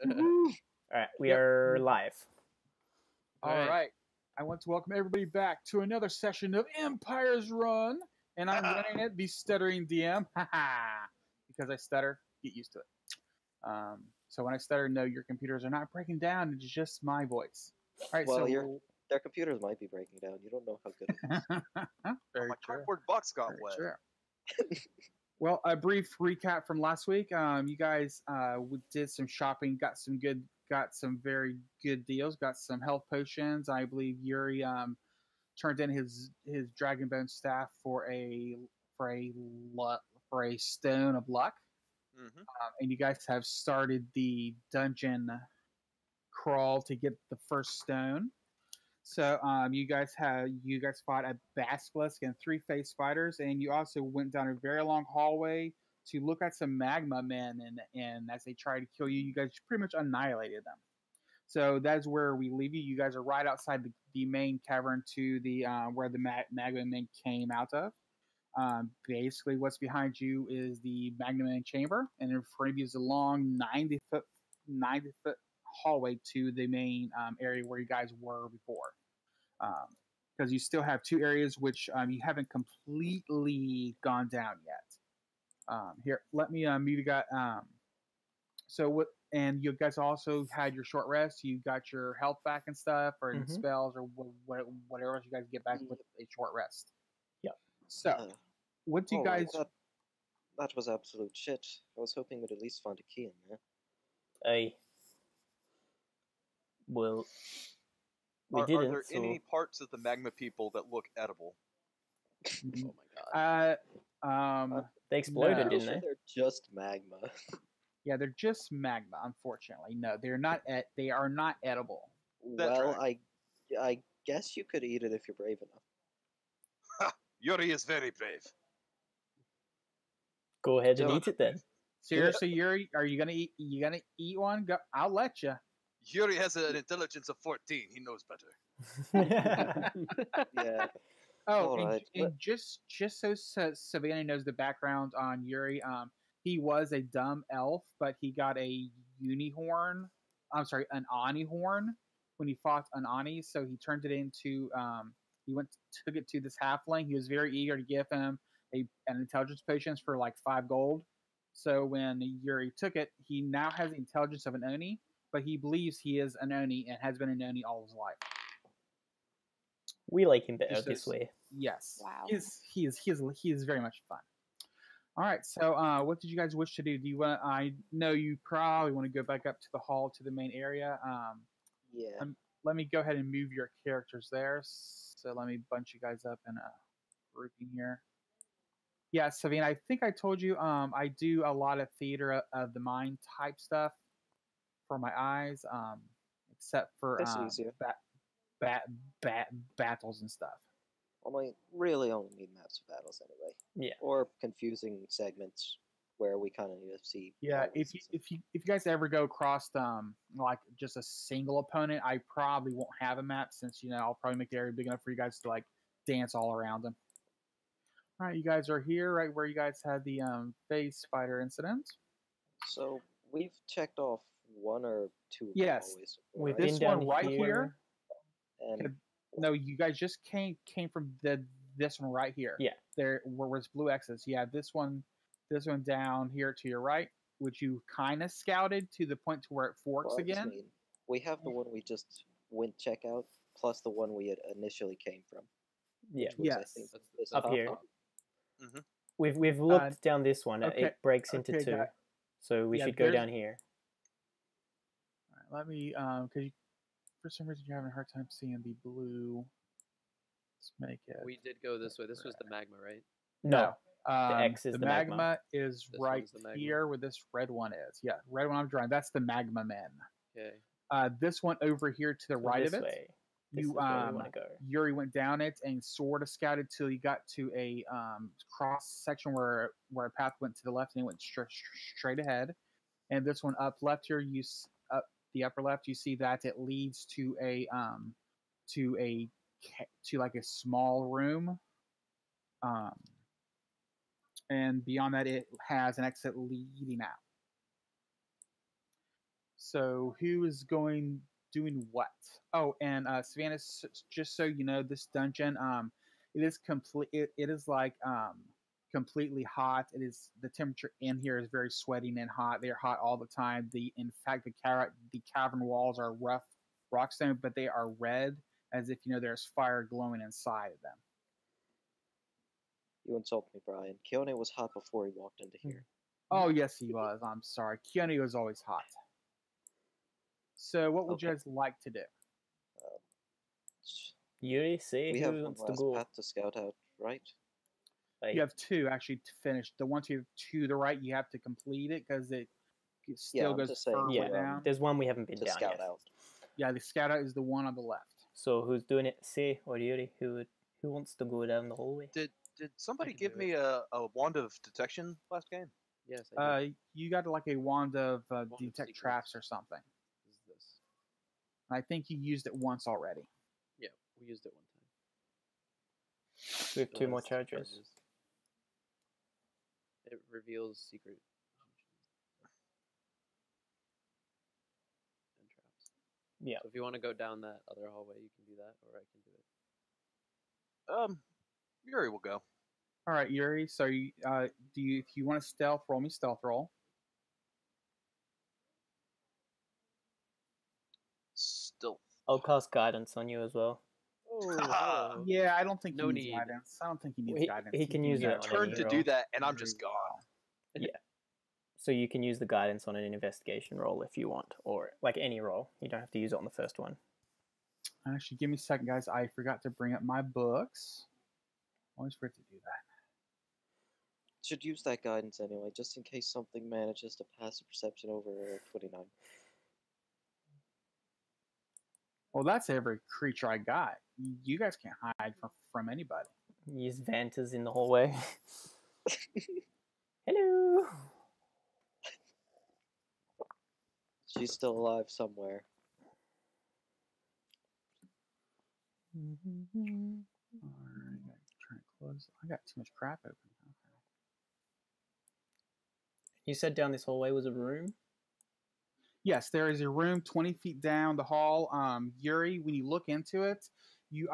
All right, we are live. All right. I want to welcome everybody back to another session of Empire's Run, and I'm running it, the stuttering DM. Because I stutter, get used to it. So when I stutter, no, your computers are not breaking down. It's just my voice. All right, Well, so their computers might be breaking down. You don't know how good it is. very my true. cardboard box got Very wet. true. Well, a brief recap from last week. You guys did some shopping, got some very good deals, got some health potions. I believe Yuri turned in his Dragonbone staff for a stone of luck, and you guys have started the dungeon crawl to get the first stone. So you guys fought a basilisk and 3 face spiders, and you also went down a very long hallway to look at some magma men, and as they tried to kill you, you guys pretty much annihilated them. So that's where we leave you. You guys are right outside the main cavern to the where the magma men came out of. Basically, what's behind you is the magma men chamber, and in front of you is a long 90-foot hallway to the main area where you guys were before. Because you still have 2 areas which you haven't completely gone down yet. Here, let me move you guys. So what? And you guys also had your short rest. You got your health back and stuff, or spells, or whatever else you guys get back with a short rest. Yep. So, what do you guys? That was absolute shit. I was hoping we'd at least find a key in there. Are there any parts of the magma people that look edible? Oh my god. They exploded, didn't they? They're just magma. Yeah, they're just magma. Unfortunately, no, they're not. They are not edible. Well, I guess you could eat it if you're brave enough. Yuri is very brave. Go ahead and eat it then. Seriously, Yuri, are you gonna eat? You gonna eat one? Go, I'll let you. Yuri has an intelligence of 14. He knows better. Yeah. Oh, and just so Savannah knows the background on Yuri, he was a dumb elf, but he got a unicorn. I'm sorry, an Ani horn when he fought an Ani. So he turned it into. Took it to this halfling. He was very eager to give him an intelligence potion for like 5 gold. So when Yuri took it, he now has the intelligence of an Oni, but he believes he is an Oni and has been an Oni all his life. We like him better this way. Yes. Wow. He is very much fun. All right. So, what did you guys wish to do? Do you want? I know you probably want to go back up to the hall to the main area. Yeah. Let me go ahead and move your characters there. So let me bunch you guys up in a grouping here. Yeah, Savine, I think I told you I do a lot of theater of the mind type stuff for my eyes, except for battles and stuff. Well, I really only need maps of battles anyway. Yeah. Or confusing segments where we kind of need to see. Yeah, if you guys ever go across like just a single opponent, I probably won't have a map since I'll probably make the area big enough for you guys to like dance all around them. All right, you guys are here, right where you guys had the face spider incident. So we've checked off 1 or 2. Yes, with this one right here. And no, you guys just came from this one right here. Yeah, there was blue X's. Yeah, this one down here to your right, which you kind of scouted to the point to where it forks again. We have the one we just went check out, plus the one we had initially came from. Yeah. Yes. Up here. We've looked down this one. Okay. It breaks into 2, so we should go down here. All right, let me because for some reason you're having a hard time seeing the blue. Let's make it. We did go this way. This was the magma, right? No. The X is the magma is right here where this red one is. Yeah, red one I'm drawing. That's the magma men. Okay. This one over here to the right of it. Way. Yuri went down it and sort of scouted till he got to a cross section where a path went to the left and it went straight ahead. And this one up left here, up the upper left, you see that it leads to like a small room. And beyond that, it has an exit leading out. So who is doing what? Oh, and Savannah, just so you know, this dungeon, it is complete. It is like completely hot. It is the temperature in here is very sweating and hot. They're hot all the time. In fact, the cavern walls are rough rockstone, but they are red, as if there's fire glowing inside of them. You insult me, Brian. Keone was hot before he walked into here. Oh yes, he was. I'm sorry. Keone was always hot. So, what would you guys like to do? Yuri, say we who have one wants to last go. path to scout out, right? You have two actually to finish. The one to the right, you have to complete it because it still goes further down. There's one we haven't been to down scout yet. out. Yeah, the scout out is the one on the left. So who's doing it? Say or Yuri? Who wants to go down the hallway? Did somebody give me a wand of detection last game? Yes. I did. You got like a wand of detect traps or something. Is this? I think you used it once already. Yeah, we used it one time. We have two more charges. It reveals secret and traps. Yeah. So if you want to go down that other hallway, you can do that, or I can do it. Yuri will go. All right, Yuri. So, if you want to stealth, roll me stealth roll. Stealth. I'll cast guidance on you as well. Oh, Yeah, I don't think No he needs need. guidance. I don't think he needs guidance. He can use You it on turn any to roll. do that, and I'm just gone. Yeah. So you can use the guidance on an investigation roll if you want, or like any roll. You don't have to use it on the first one. Actually, give me a second, guys. I forgot to bring up my books. Always forget to do that. Should use that guidance anyway, just in case something manages to pass a perception over 29. Well, that's every creature I got. You guys can't hide from anybody. Use Vantas in the hallway. Hello. She's still alive somewhere. Alright, try to close. I got too much crap open. Okay. You said down this hallway was a room? Yes, there is a room 20 feet down the hall. Yuri, when you look into it, you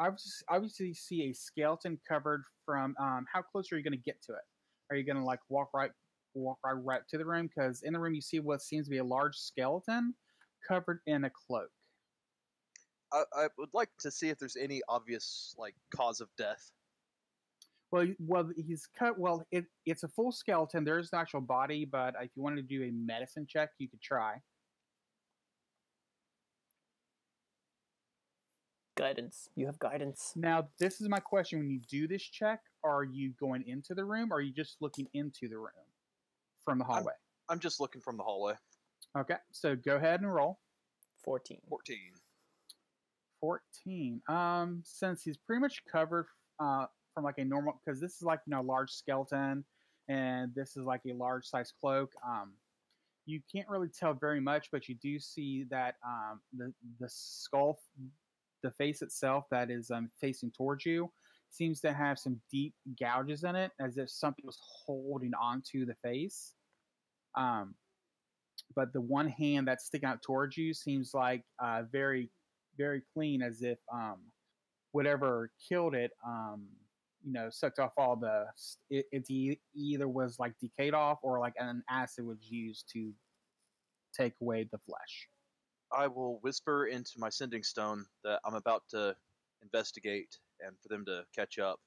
obviously see a skeleton covered from. How close are you going to get to it? Are you going to like walk right to the room? Because in the room you see what seems to be a large skeleton covered in a cloak. I would like to see if there's any obvious cause of death. Well, he's cut. Well, it's a full skeleton. There is an actual body, but if you wanted to do a medicine check, you could try. Guidance. You have guidance. Now, this is my question. When you do this check, are you going into the room, or are you just looking into the room from the hallway? I'm just looking from the hallway. Okay, so go ahead and roll. 14. 14. Since he's pretty much covered from like a normal, because this is like a large skeleton, and this is like a large size cloak. You can't really tell very much, but you do see that the skull, the face itself that is facing towards you, seems to have some deep gouges in it, as if something was holding onto the face. But the one hand that's sticking out towards you seems like very, very clean, as if whatever killed it, sucked off all the. It either was like decayed off, or like an acid was used to take away the flesh. I will whisper into my sending stone that I'm about to investigate and for them to catch up,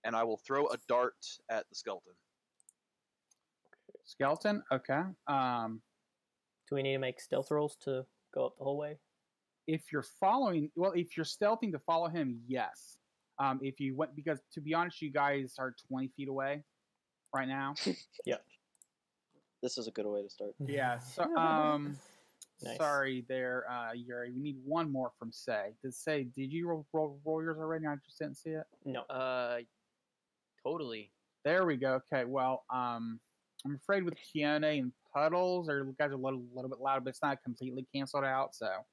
and I will throw a dart at the skeleton. Skeleton? Okay. Do we need to make stealth rolls to go up the hallway? If you're stealthing to follow him, yes. If you went, because to be honest, you guys are 20 feet away right now. Yeah. This is a good way to start. Yeah. So, Nice. Sorry there, Yuri. We need one more from Say. Did you roll yours already? I just didn't see it. No. Totally. There we go. Okay. Well, I'm afraid with Keone and Puddles, or you guys are a little bit loud, but it's not completely canceled out. So,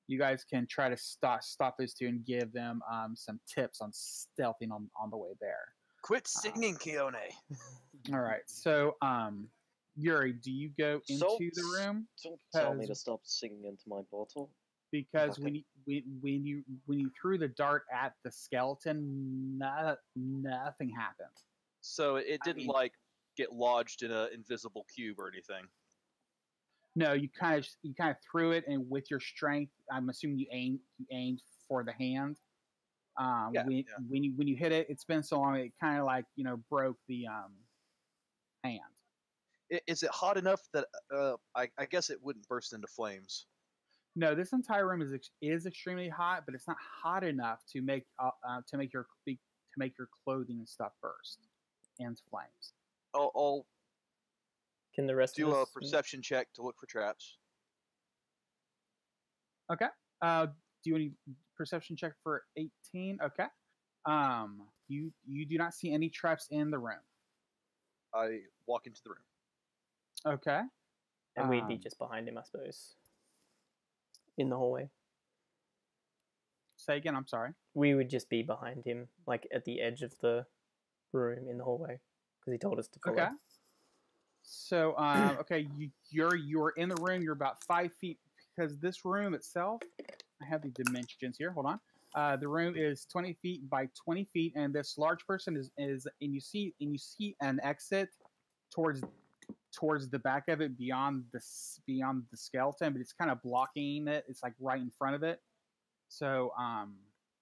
you guys can try to stop those two and give them some tips on stealthing on the way there. Quit singing, Keone. All right. So, Yuri, do you go So- into the room? Don't tell me to Because- stop singing into my bottle. Because Okay. when you threw the dart at the skeleton, nothing happened. So it I didn't mean- like get lodged in an invisible cube or anything. No, you kind of threw it, and with your strength, I'm assuming you aimed for the hand. Yeah, When you hit it, it's been so long, it kind of like broke the hand. Is it hot enough that I guess it wouldn't burst into flames? No, this entire room is extremely hot, but it's not hot enough to make your clothing and stuff burst into flames. I'll Can the rest do of a us perception check to look for traps. Okay. Do you any perception check for 18? Okay. You do not see any traps in the room. I walk into the room. Okay. And we'd be Um, just behind him, I suppose. In the hallway. Say again. I'm sorry. We would just be behind him, like at the edge of the room in the hallway, because he told us to follow. Okay. So, okay, you're in the room. You're about 5 feet because this room itself. I have the dimensions here. Hold on. The room is 20 feet by 20 feet, and this large person is and you see an exit towards the back of it beyond the skeleton, but it's kind of blocking it. It's like right in front of it. So,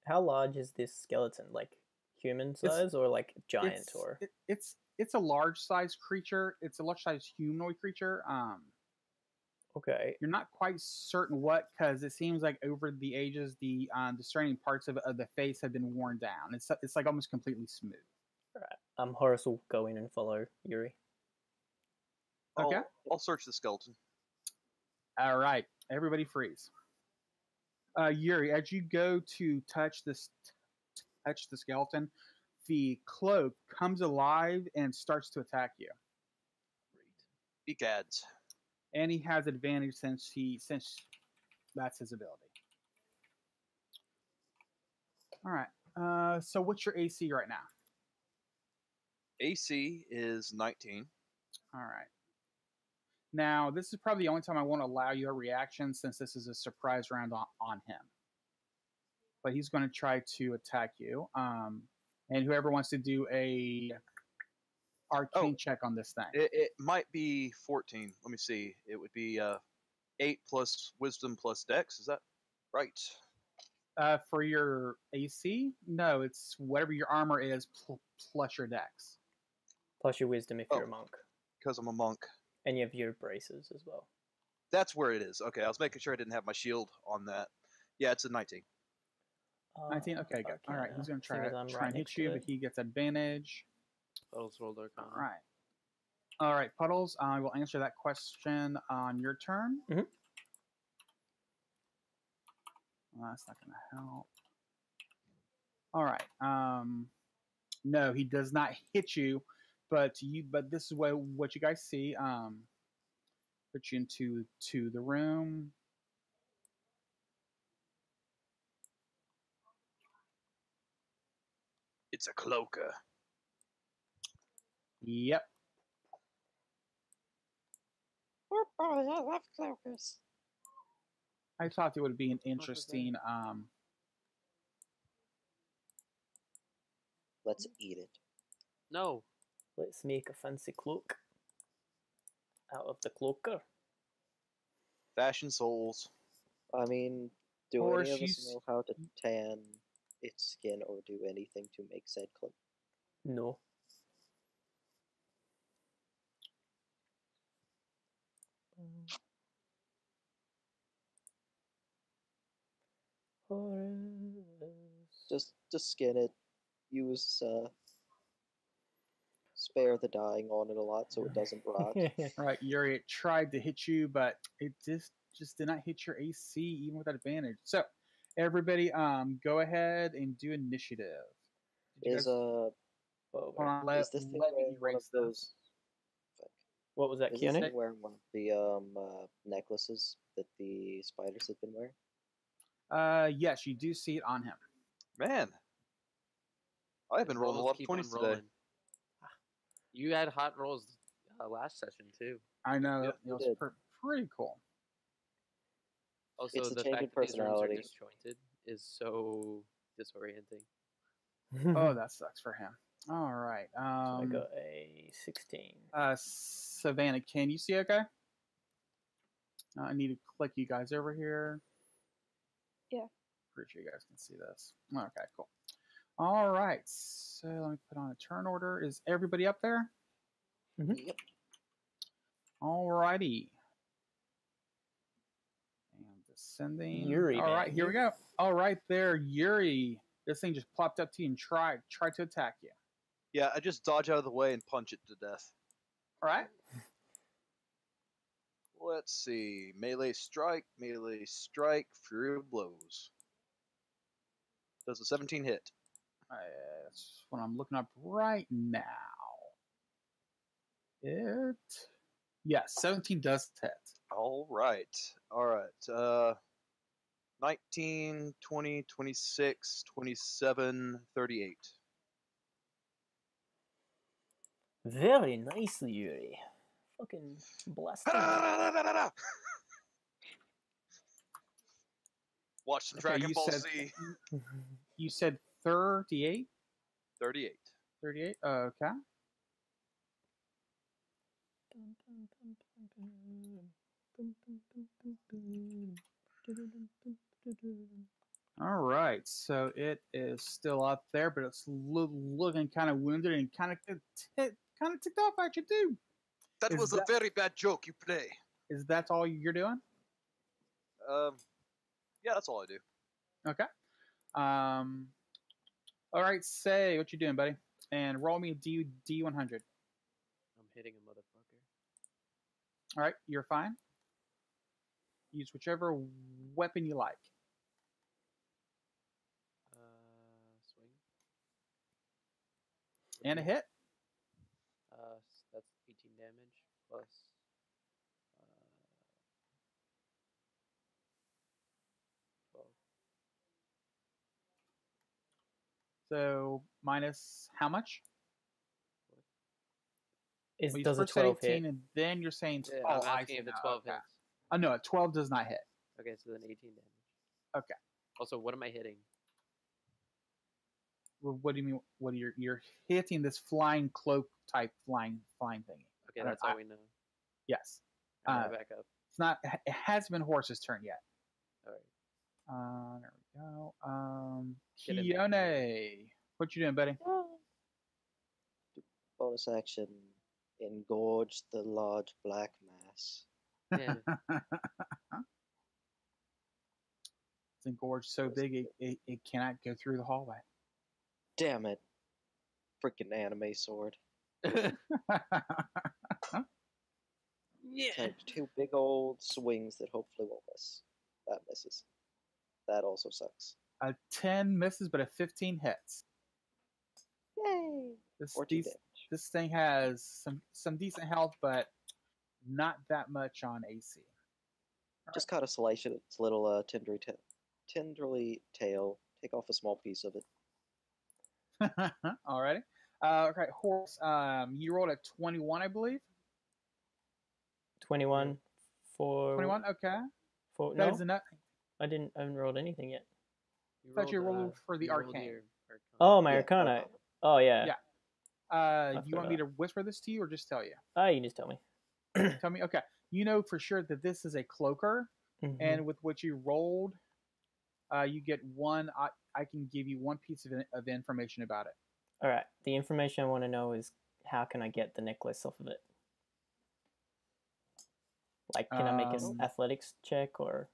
How large is this skeleton? Like human size or like giant or? It's a large size creature. It's a large size humanoid creature. Okay. You're not quite certain what, because it seems like over the ages, the discerning parts of the face have been worn down. It's like almost completely smooth. Alright. Horace will go in and follow Yuri. Okay. I'll search the skeleton. All right, everybody freeze. Yuri, as you go to touch the skeleton, the cloak comes alive and starts to attack you. Great. Egads. And he has advantage since that's his ability. All right. So what's your AC right now? AC is 19. All right. Now, this is probably the only time I won't allow your reaction since this is a surprise round on him. But he's going to try to attack you. And whoever wants to do a arcane check on this thing. It might be 14. Let me see. It would be 8 plus wisdom plus dex. Is that right? For your AC, no, it's whatever your armor is plus your dex. Plus your wisdom if you're a monk. Because I'm a monk. And you have your braces as well. That's where it is. Okay, I was making sure I didn't have my shield on that. Yeah, it's a 19. 19? Okay, good. All right, he's going to try Seeing as I'm and hit next you, to but it. he gets advantage. Puddles rolled Arcana. All right. All right, Puddles, I will answer that question on your turn. Mhm. Well, that's not going to help. All right. No, he does not hit you, but this is what you guys see. Put you into the room. It's a cloaker. Yep. Oh boy, I love cloakers. I thought it would be an interesting. Let's eat it. No. Let's make a fancy cloak out of the cloaker. Fashion souls. I mean, do Or any of us she's- know how to tan its skin or do anything to make said cloak? No. Just skin it. Use spare the dyeing on it a lot so it doesn't rot. All right, Yuri, it tried to hit you, but it just did not hit your AC even with that advantage. So, everybody, go ahead and do initiative. Did you Is guys- Whoa, hold on, is this thing let me wearing one of erase this. those? what was that, Is this Keanu? thing wearing one of the necklaces that the spiders have been wearing? Yes, you do see it on him. Man. I've been rolling a lot of Keep on 20s today. rolling. You had hot rolls last session too. I know Yep, it was did. pretty cool. Also, It's a the change fact in that these rooms are personality. disjointed is so disorienting. Oh, that sucks for him. All right. So I got a 16. Savannah, can you see okay? I need to click you guys over here. Yeah. Pretty sure you guys can see this. Okay, cool. All right. So let me put on a turn order. Is everybody up there? Yep. All righty. And descending. Yuri, All right, man. here we go. All right there, Yuri. This thing just plopped up to you and tried to attack you. Yeah, I just dodge out of the way and punch it to death. All right. Let's see. Melee strike, fury of blows. Does a 17 hit? That's what I'm looking up right now. Yes, 17 does hit. All right. 19, 20, 26, 27, 38. Very nice, Yuri. Fucking blasted. Watch some Okay, Dragon you Ball said- Z. You said 38? 38. 38? Okay. All right. So it is still up there, but it's looking kind of wounded and kind of ticked off at you too. That Is was that- a very bad joke you play. Is that all you're doing? Yeah, that's all I do. Okay. All right. Say what you doing, buddy, and roll me a D100. I'm hitting a motherfucker. All right, you're fine. Use whichever weapon you like. Swing. And a hit. That's 18 damage plus. 12. So minus how much? Is, Well, you does a first said 12 18, hit? and then you're saying Yeah, 12. I'm I asking see if the now, 12 okay. hits. Oh no, 12 does not hit. Okay, so then 18 damage. Okay. Also, what am I hitting? What do you mean? What are you're hitting this flying cloak type flying thingy? Okay, that's all we know. Yes. I'm back up. It's not. It hasn't been Horse's turn yet. All right. There we go. Get in there, Keone, what you doing, buddy? Bonus action. Engorge the large black mass. Yeah. It's engorged so big it cannot go through the hallway. Damn it. Freaking anime sword. Yeah. Take 2 big old swings that hopefully won't miss. That misses. That also sucks. A 10 misses, but a 15 hits. Yay! 14 damage. This thing has some decent health, but not that much on AC. Just cut a slice of its little tendrily tail. Take off a small piece of it. Alrighty. Okay, Horse. You rolled a 21, I believe. 21 for 21. Okay. For That no, is enough. I haven't rolled anything yet. Thought you rolled for the you rolled arcane. your arcana. Oh, my Yeah, Arcana. Arcana. Oh yeah. Yeah. You forgot want me that. to whisper this to you or just tell you? You can just tell me. Tell me. Okay. You know for sure that this is a cloaker, Mhm. and with what you rolled, you get one. I can give you one piece of information about it. All right. The information I want to know is how can I get the necklace off of it? Like, can I make an athletics check or?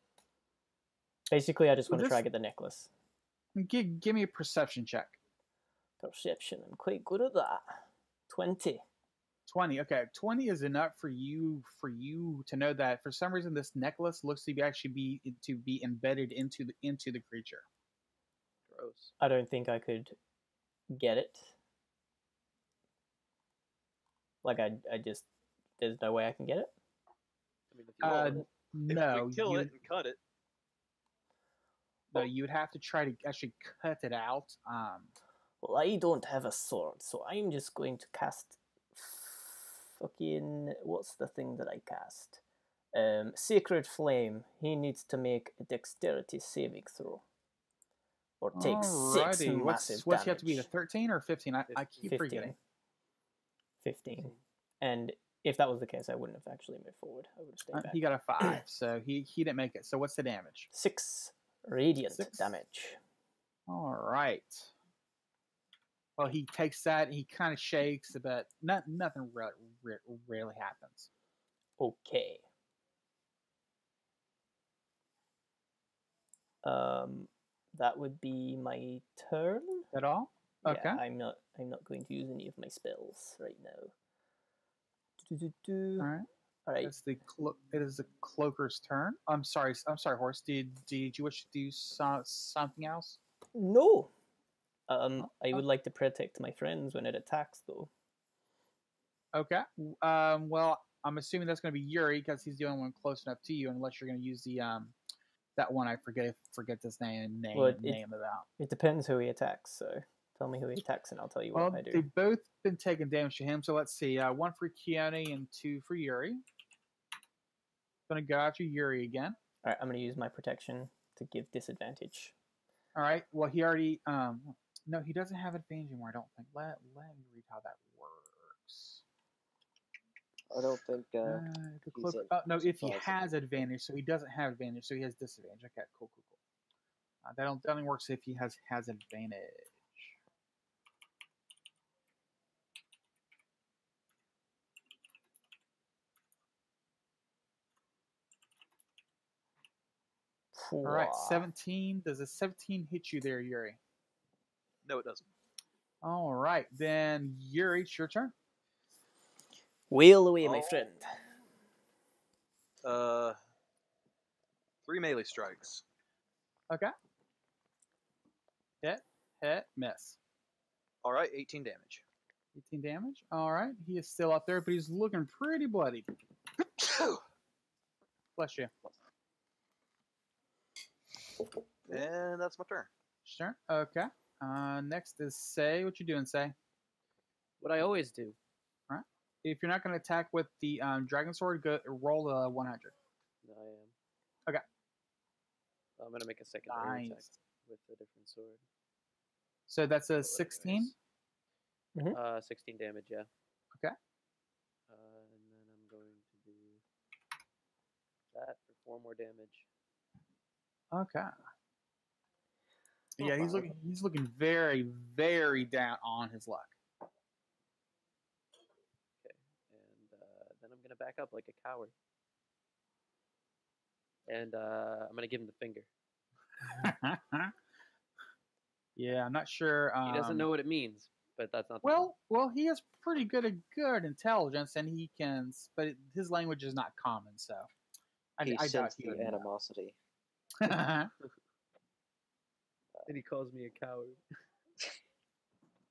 Basically, I just want to try to get the necklace. Give me a perception check. Perception. I'm quite good at that. 20. 20. Okay, 20 is enough for you to know that for some reason this necklace looks to be embedded into the creature. Gross. I don't think I could get it. Like I just there's no way I can get it. I mean, if you roll it. No, If we kill it and cut it. No, you would have to try to actually cut it out. Well, I don't have a sword, so I'm just going to cast fucking what's the thing that I cast? Sacred Flame. He needs to make a dexterity saving throw. Or take 6 Alrighty. massive What's he have to be, the damage. 13 or 15? I keep 15. forgetting. 15. And if that was the case, I wouldn't have actually moved forward. I would have stayed back. He got a 5, so he didn't make it. So what's the damage? 6 radiant 6. damage. All right. Well, he takes that. He kind of shakes, but nothing really happens. Okay. That would be my turn. At all? Okay. Yeah, I'm not going to use any of my spells right now. All right. All right. It is the cloaker's turn. I'm sorry, horse. Did you wish to do something else? No. I would like to protect my friends when it attacks, though. Okay. Well, I'm assuming that's going to be Yuri because he's the only one close enough to you, unless you're going to use the that one. I forget this name of that. It depends who he attacks. So tell me who he attacks, and I'll tell you what I do. They've both been taking damage to him. So let's see. 1 for Keone and 2 for Yuri. Going to go after Yuri again. All right. I'm going to use my protection to give disadvantage. All right. Well, he already. No, he doesn't have advantage anymore. I don't think. Let me read how that works. I don't think. No, if he has advantage, so he doesn't have advantage, so he has disadvantage. Okay, cool. That only works if he has advantage. All right, 17. Does a 17 hit you there, Yuri? No, it doesn't. All right, then Yuri, it's your turn. Wheel away, my friend. 3 melee strikes. Okay. Hit, miss. All right, 18 damage. 18 damage. All right, he is still up there, but he's looking pretty bloody. Bless you. And that's my turn. Sure. Okay. Next is Say. What you doing, Say? What I always do. All right. If you're not going to attack with the dragon sword, roll a 100. No, I am. Okay. I'm gonna make a secondary attack Nice. with a different sword. So that's a 16. 16 damage, yeah. Okay. And then I'm going to do that for 4 more damage. Okay. Yeah, he's looking very, very down on his luck. Okay, and then I'm gonna back up like a coward. And I'm gonna give him the finger. Yeah, I'm not sure. He doesn't know what it means, but that's not. Well, he has pretty good intelligence, and he can. But his language is not common, so He I doubt sensed the animosity. And he calls me a coward.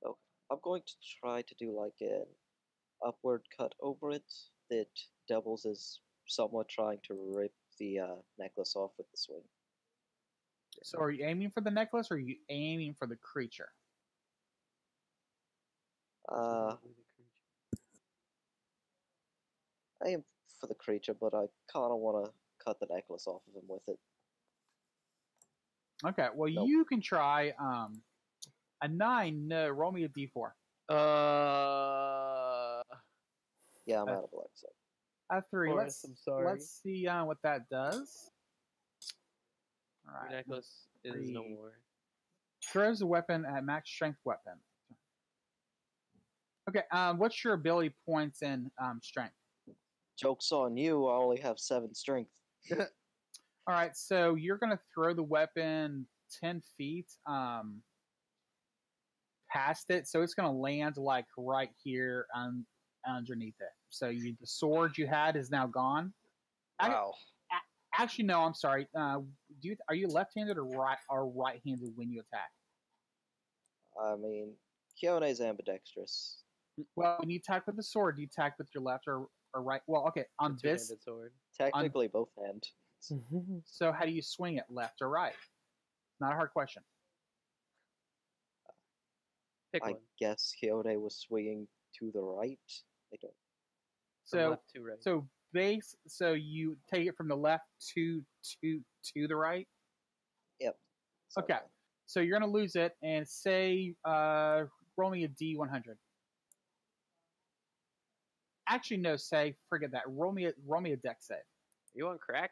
Oh, I'm going to try to do like an upward cut over it that doubles as somewhat trying to rip the necklace off with the swing. So, are you aiming for the necklace, or are you aiming for the creature? I aim for the creature, but I kind of want to cut the necklace off of him with it. Okay, well, Nope. you can try a 9. Roll me a d4. Yeah, I'm out of luck. So. A 3. Forrest, I'm sorry. Let's see what that does. All Your right. necklace is no more. Throws a weapon at max strength weapon. Okay. What's your ability points in strength? Joke's on you. I only have 7 strength. All right. So you're gonna throw the weapon 10 feet past it, so it's gonna land like right here underneath it. So the sword you had is now gone. Wow. Actually, no. I'm sorry. Are you left-handed or right-handed when you attack? I mean, Keone's ambidextrous. Well, when you attack with the sword, do you attack with your left or right? Well, okay. On this, Two-handed sword. Technically, both hand. so how do you swing it, left or right? Not a hard question. Pick I one. guess Keone was swinging to the right. I don't. So left to right. so base. So you take it from the left to the right. Yep. So, Okay. So you're gonna lose it, and say, roll me a D100. Actually, no. Say, forget that. Roll me a dex save. You on crack?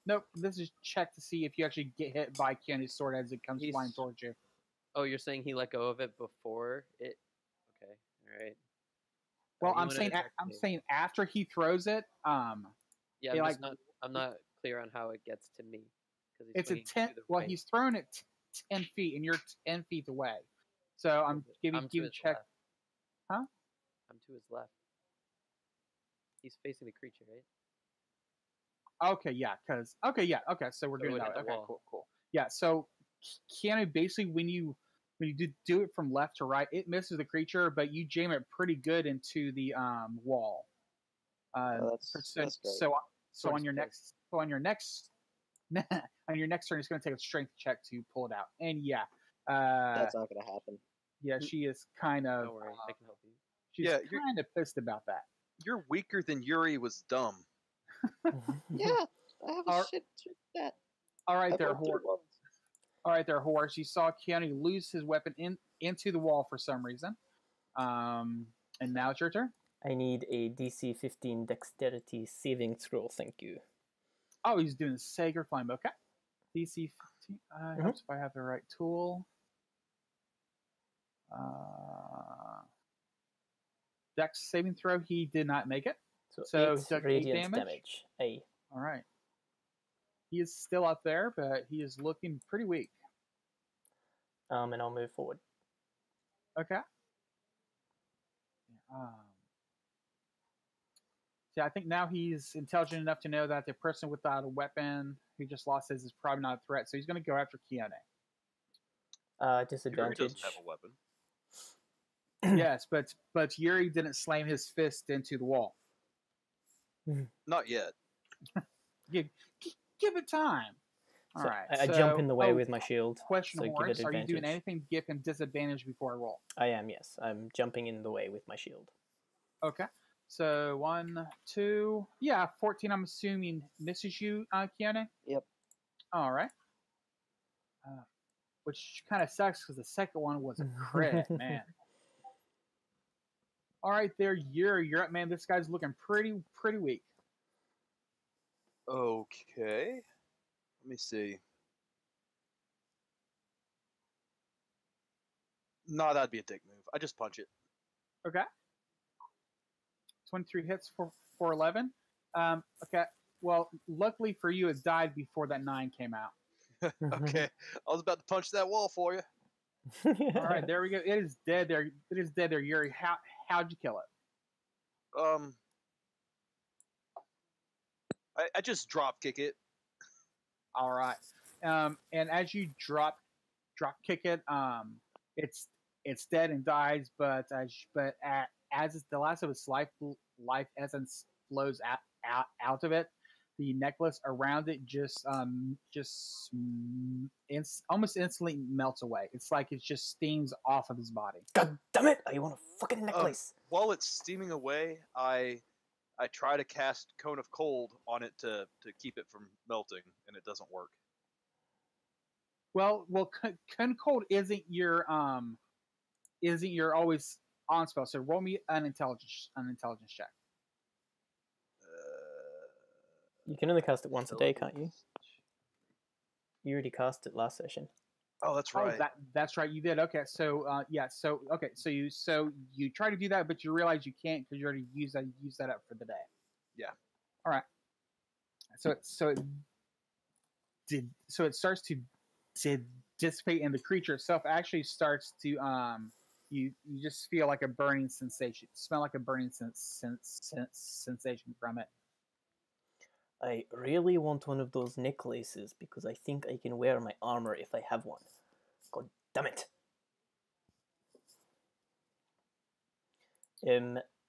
Nope. This is check to see if you actually get hit by Keanu's sword as it comes flying He's- towards you. Oh, you're saying he let go of it before it? Okay, all right. Well, you I'm wanna saying attack I'm me? saying after he throws it, Yeah, it, I'm not clear on how it gets to me because he's it's a swinging 10. to the Well, right. he's thrown it 10 feet, and you're 10 feet away. So I'm giving I'm to you his check. left. Huh? I'm to his left. He's facing the creature, right? Okay, yeah, okay. So we're So it doing would that. hit the Okay, wall. cool. Yeah, so Keanu basically when you do it from left to right, it misses the creature, but you jam it pretty good into the wall. that's great. So Sword on is your close. next on your next turn, it's going to take a strength check to pull it out. And yeah, That's not gonna happen. yeah, she is kind of Don't worry, I can help you. she's Yeah, you're- kind of pissed about that. You're weaker than Yuri was dumb. Yeah, I have a Are- shit that. All right, I've there, rolled three horse. ones. All right, there, horse. You saw Keanu lose his weapon into the wall for some reason. And now it's your turn. I need a DC 15 dexterity saving throw, thank you. Oh, he's doing Sacred Flame. Okay. DC 15. Helps if I have the right tool. Dex saving throw. He did not make it. So 8 he took 8 radiant damage? Aye. All right. He is still up there, but he is looking pretty weak. And I'll move forward. Okay. See, I think now he's intelligent enough to know that the person without a weapon who just lost his is probably not a threat, so he's going to go after Keanu. Yuri Disadvantage. doesn't have a weapon. Yes, but Yuri didn't slam his fist into the wall. Not yet. Give it time. All So right. I jump in the way with my shield. Question, so give Horace, it are you doing advantage. anything to give him disadvantage before I roll? I am, yes. I'm jumping in the way with my shield. Okay. So 1, 2, yeah, 14. I'm assuming misses you, Keanu. Yep. All right. Which kind of sucks because the second one was a crit, man. All right, there, you're up, man. This guy's looking pretty weak. Okay. Let me see. No, that'd be a dick move. I just punch it. Okay. 23 hits for 11. Okay. Well, luckily for you, it died before that 9 came out. Okay. I was about to punch that wall for you. All right, there we go. It is dead there. It is dead there, Yuri. How'd you kill it? I just drop kick it. All right. And as you drop kick it, it's dead and dies. But as the last of its life essence flows out of it, the necklace around it almost instantly melts away. It's like it just steams off of his body. God damn it! I want a fucking necklace. While it's steaming away, I try to cast Cone of Cold on it to keep it from melting, and it doesn't work. Well, Cone Cold isn't your always on spell. So roll me an intelligence check. You can only cast it once a day, can't you? You already cast it last session. Oh, that's right. Oh, that's right. You did. Okay. So So you try to do that, but you realize you can't because you already used that up for the day. Yeah. All right. So it starts to dissipate, and the creature itself actually starts to you just feel like a burning sensation, smell like a burning sensation from it. I really want one of those necklaces because I think I can wear my armor if I have one. God damn it.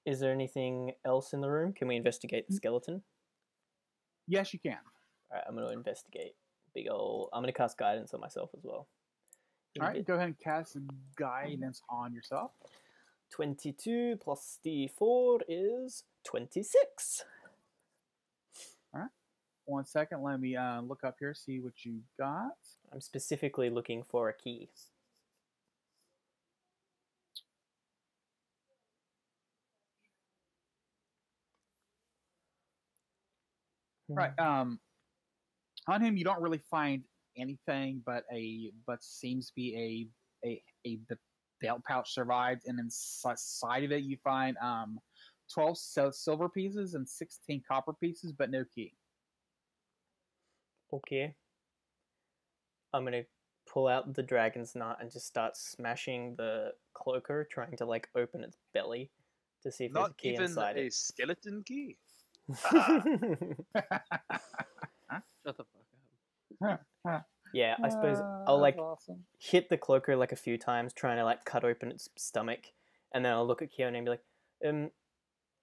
Is there anything else in the room? Can we investigate the skeleton? Yes, you can. Alright, I'm going to investigate. I'm going to cast guidance on myself as well. All right, go ahead and cast guidance on yourself. 22 plus D4 is 26. 1 second. Let me look up here, see what you got. I'm specifically looking for a key. Right. On him, you don't really find anything, but seems to be a belt pouch survived, and inside of it you find 12 silver pieces and 16 copper pieces, but no key. Okay. I'm gonna pull out the dragon's nut and just start smashing the cloaker, trying to like open its belly to see if there's a Not key even inside a it. skeleton key. Shut the fuck up. Yeah, I suppose I'll like awesome. hit the cloaker like a few times, trying to like cut open its stomach, and then I'll look at Keone and be like, and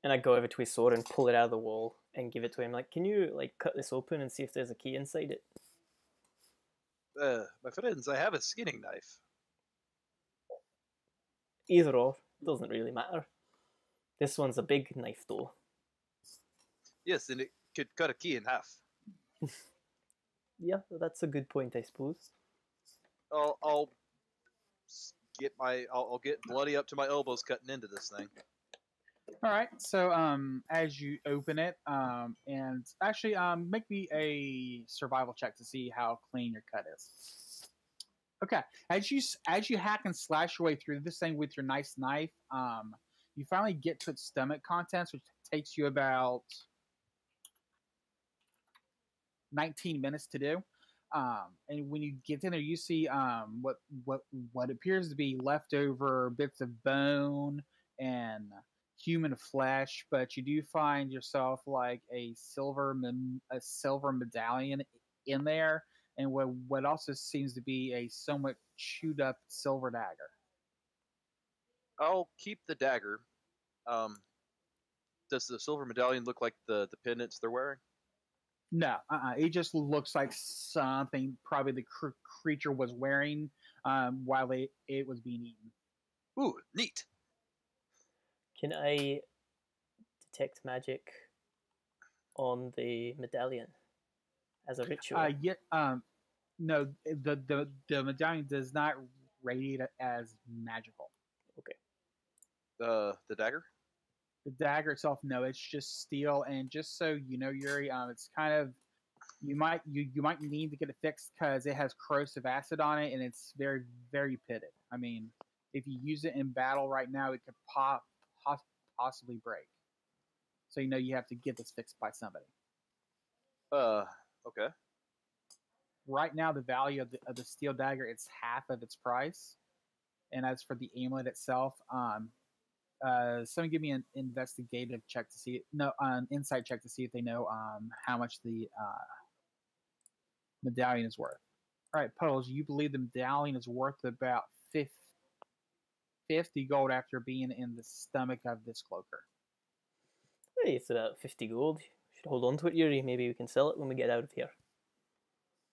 I go over to his sword and pull it out of the wall and give it to him. Like, can you like cut this open and see if there's a key inside it? My friends, I have a skinning knife. Either or, doesn't really matter. This one's a big knife though. Yes, and it could cut a key in half. Yeah, that's a good point, I suppose. I'll get bloody up to my elbows cutting into this thing. All right. So as you open it, and actually make me a survival check to see how clean your cut is. Okay. As you hack and slash your way through this thing with your nice knife, you finally get to its stomach contents, which takes you about 19 minutes to do. And when you get in there, you see what appears to be leftover bits of bone and human flesh, but you do find yourself like a silver medallion in there, and what also seems to be a somewhat chewed up silver dagger. I'll keep the dagger. Does the silver medallion look like the pendants they're wearing? No, it just looks like something probably the creature was wearing while it was being eaten. Ooh, neat. Can I detect magic on the medallion as a ritual? No, the medallion does not radiate as magical. Okay. The dagger? The dagger itself, no, it's just steel, and just so you know, Yuri, it's kind of you might need to get it fixed because it has corrosive acid on it, and it's very, very pitted. I mean, if you use it in battle right now, it could possibly break. So you know you have to get this fixed by somebody. Okay. Right now, the value of the steel dagger, it's half of its price, and as for the amulet itself, someone give me an investigative check to see an insight check to see if they know how much the medallion is worth. All right, Puddles, you believe the medallion is worth about 50 gold after being in the stomach of this cloaker. Hey, it's about 50 gold. Should hold on to it, Yuri. Maybe we can sell it when we get out of here.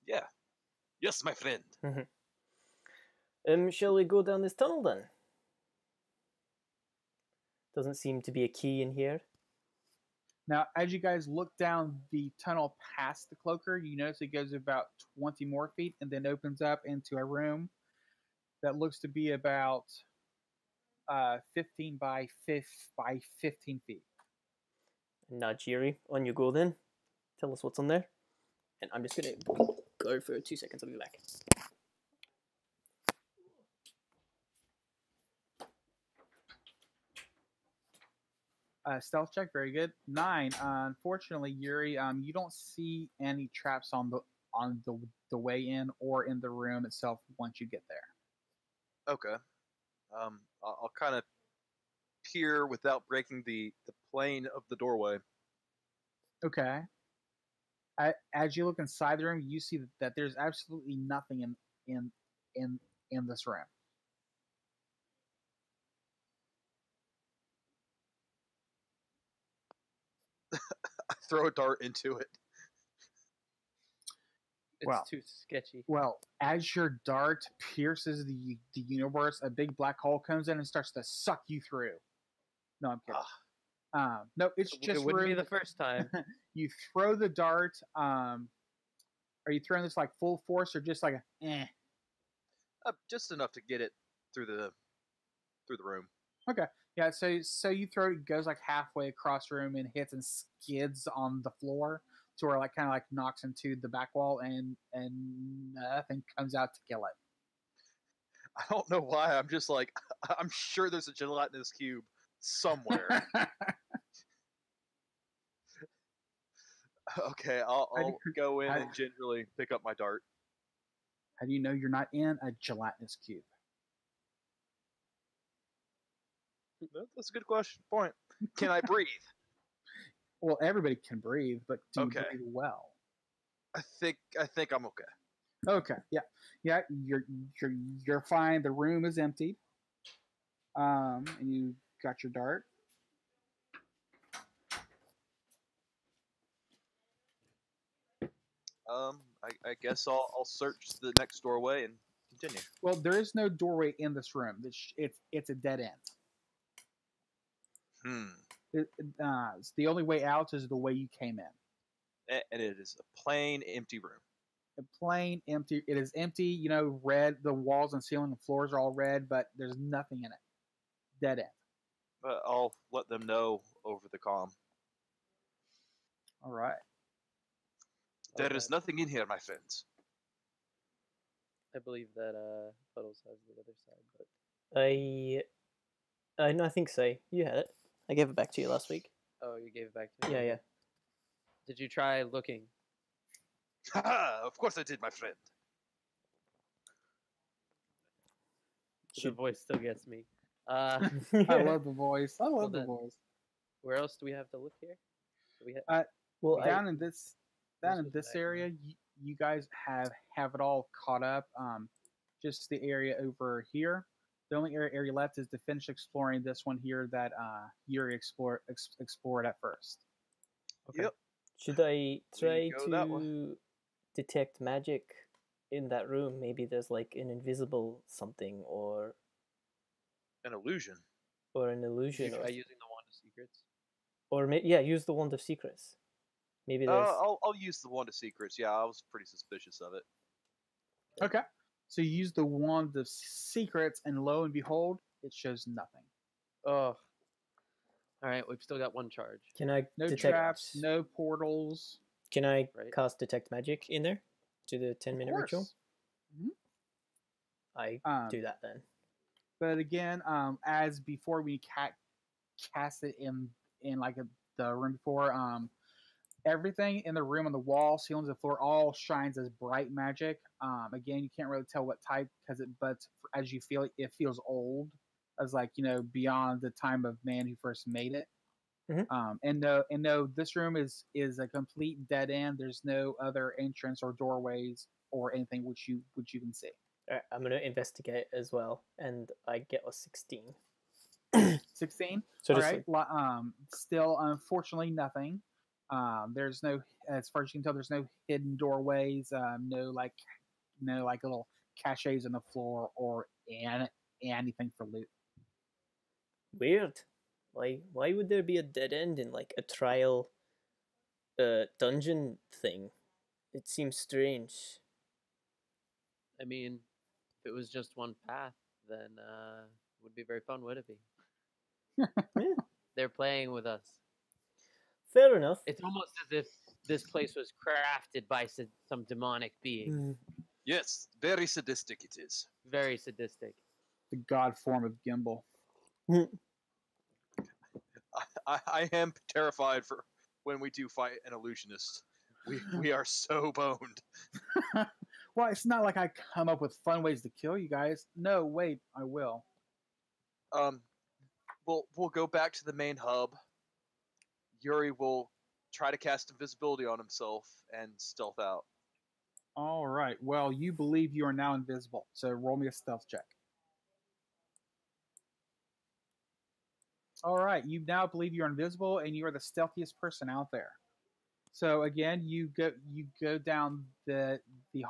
Yeah. Yes, my friend. Shall we go down this tunnel then? Doesn't seem to be a key in here. Now, as you guys look down the tunnel past the cloaker, you notice it goes about 20 more feet and then opens up into a room that looks to be about 15 by 15 feet. Nudge Yuri. On you go then. Tell us what's on there. And I'm just going to go for 2 seconds. I'll be back. Stealth check, very good. 9. Unfortunately, Yuri, you don't see any traps on the way in or in the room itself once you get there. Okay. I'll kind of peer without breaking the plane of the doorway. Okay. As you look inside the room, you see that there's absolutely nothing in this room. I throw a dart into it. It's Well. too sketchy. Well, as your dart pierces the universe, a big black hole comes in and starts to suck you through. No, I'm kidding. No, it's just It wouldn't be rude. the first time. You throw the dart. Are you throwing this like full force or just like a eh? Just enough to get it through the room. Okay. Yeah, so you throw it, goes like halfway across the room and hits and skids on the floor to where like kind of like knocks into the back wall and nothing comes out to kill it. I don't know why. I'm just like, I'm sure there's a gelatinous cube somewhere. Okay, I'll go in and gingerly pick up my dart. How do you know you're not in a gelatinous cube? That's a good question. Point. Can I breathe? Well, everybody can breathe, but do you Okay. breathe well? I think I'm okay. Okay, yeah, you're fine. The room is emptied, and you got your dart. I guess I'll search the next doorway and continue. Well, there is no doorway in this room. It's a dead end. The only way out is the way you came in. And it is a plain, empty room. A plain, empty. It is empty. You know, red. The walls and ceiling and floors are all red, but there's nothing in it. Dead end. But I'll let them know over the comm. All right. There is nothing in here, my friends. I believe that Puddles has the other side, but no, I think so. You had it. I gave it back to you last week. oh, you gave it back to me. Yeah. Did you try looking? Of course I did, my friend. The voice still gets me. I love the voice. I love the voice. Where else do we have to look here? Do we have? Well, down in this area, you guys have it all caught up. Just the area over here. The only area left is to finish exploring this one here that Yuri explored at first. Okay. Yep. should I try go that way. to detect magic in that room? Maybe there's like an invisible something or An illusion. an illusion, Try using the Wand of Secrets. or use the Wand of Secrets. Maybe there's. I'll use the Wand of Secrets. Yeah, I was pretty suspicious of it. Okay. So you use the Wand of Secrets, and lo and behold, it shows nothing. Oh. All right, we've still got one charge. Can I No detect? traps, no portals. Can I Right. cast detect magic in there? Do the 10-minute ritual? Mhm. I do that then. But again, as before, we cast it in like the room before. Everything in the room, on the wall, ceilings, and floor, all shines as bright magic. Again, you can't really tell what type but as you feel it feels old, as like beyond the time of man who first made it. Mhm. And no, this room is a complete dead end. There's no other entrance or doorways or anything which you can see. All right, I'm gonna investigate as well, and I get a 16. 16. So All just right. Still, unfortunately, nothing. There's no, as far as you can tell, there's no hidden doorways. No little caches in the floor or anything for loot. weird. Why would there be a dead end in like a trial dungeon thing? It seems strange. I mean, if it was just one path, then it would be very fun, would it be? Yeah. They're playing with us. Fair enough. It's almost as if this place was crafted by some demonic being. Yes, very sadistic it is. Very sadistic. The god form of Gimbal. I am terrified for when we do fight an illusionist. We are so boned. Well, it's not like I come up with fun ways to kill you guys. No, wait, I will. We'll go back to the main hub. Yuri will try to cast invisibility on himself and stealth out. All right. Well, you believe you are now invisible, so roll me a stealth check. All right. You now believe you're invisible, and you are the stealthiest person out there. So again, you go down the the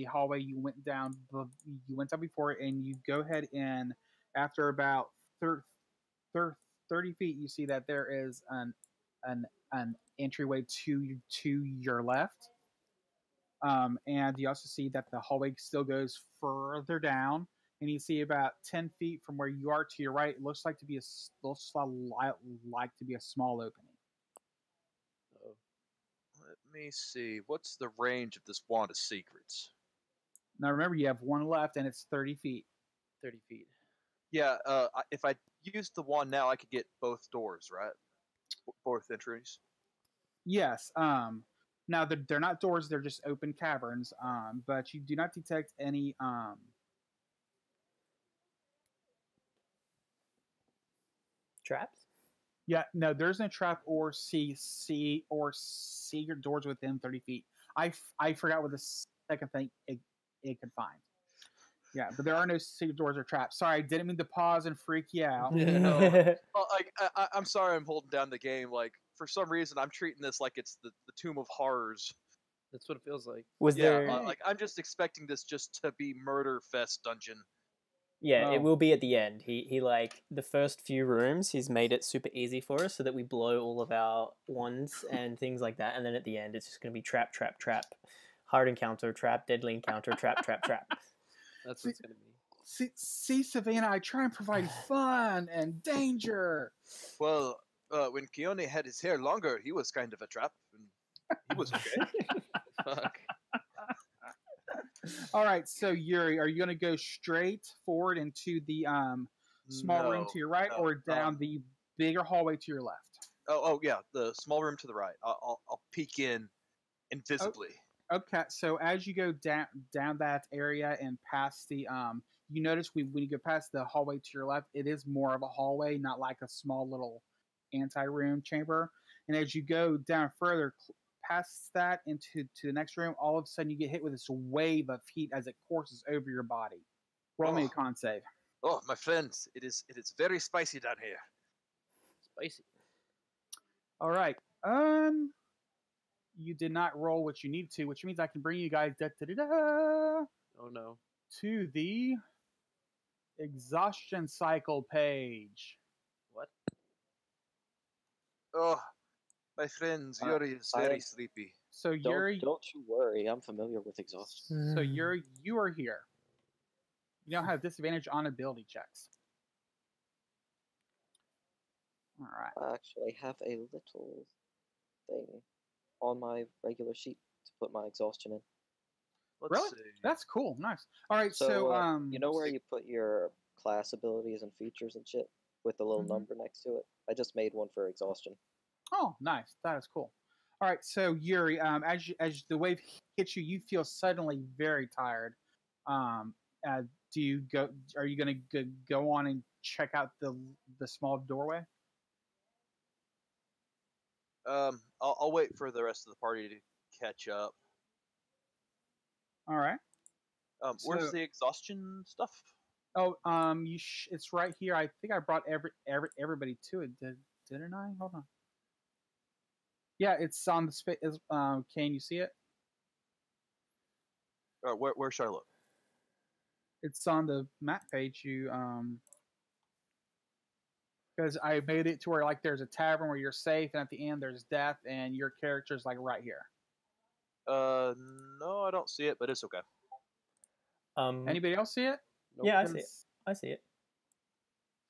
hallway you went down before, and you go ahead and after about 30 feet, you see that there is an an entryway to your left. And you also see that the hallway still goes further down, and you see about 10 feet from where you are to your right. It looks like to be a small opening. Oh, Let me see. What's the range of this wand of secrets? Now remember, you have one left, and it's 30 feet. 30 feet. Yeah. If I use the wand now, I could get both doors, right? Both entries. Yes. Now they're not doors; they're just open caverns. But you do not detect any Traps? Yeah, no, there's no trap or secret doors within 30 feet. I forgot what the second thing it could find. Yeah, but there are no secret doors or traps. Sorry, I didn't mean to pause and freak you out. Well, like I'm sorry, I'm holding down the game. Like for some reason, I'm treating this like it's the Tomb of Horrors. That's what it feels like. Was Yeah, there? like I'm just expecting this just to be Murder Fest dungeon. Yeah, it Oh. will be at the end. He like the first few rooms, he's made it super easy for us so that we blow all of our wands and things like that, and then at the end it's just gonna be trap, trap, trap, hard encounter, trap, deadly encounter, trap, trap, trap. That's what it's gonna be. See, Savannah, I try and provide fun and danger. Well, when Keone had his hair longer, he was kind of a trap, and he was okay. Fuck. All right, so Yuri, are you going to go straight forward into the small room to your right, no, or down the bigger hallway to your left? Oh yeah, the small room to the right. I'll peek in invisibly. Okay, so as you go down that area and past the you notice when you go past the hallway to your left, it is more of a hallway, not like a small little anti-room chamber. And as you go down further past that into the next room, all of a sudden you get hit with this wave of heat as it courses over your body. Roll me a con save. Oh, my friends, it is very spicy down here. Spicy. All right. You did not roll what you need to, which means I can bring you guys Oh no. to the exhaustion cycle page. What? Oh, my friends, Yuri is very sleepy. So Yuri, Don't you worry. I'm familiar with exhaustion. so Yuri, you are here. You don't have disadvantage on ability checks. All right. I actually have a little thing on my regular sheet to put my exhaustion in. Let's Really? see. That's cool. Nice. All right. So, So, you know where you put your class abilities and features and shit with the little Mhm. number next to it? I just made one for exhaustion. Oh, nice. That is cool. All right. So Yuri, as the wave hits you, you feel suddenly very tired. Do you go? Are you going to go on and check out the small doorway? I'll wait for the rest of the party to catch up. All right. Where's So- the exhaustion stuff? Oh, it's right here. I think I brought everybody to it. Didn't I? Hold on. Yeah, it's on the space. Can you see it? Where should I look? It's on the map page. Because I made it to where like there's a tavern where you're safe, and at the end there's death, and your character's like right here. No, I don't see it, but it's okay. Anybody else see it? Nope. Yeah, I see it. I see it.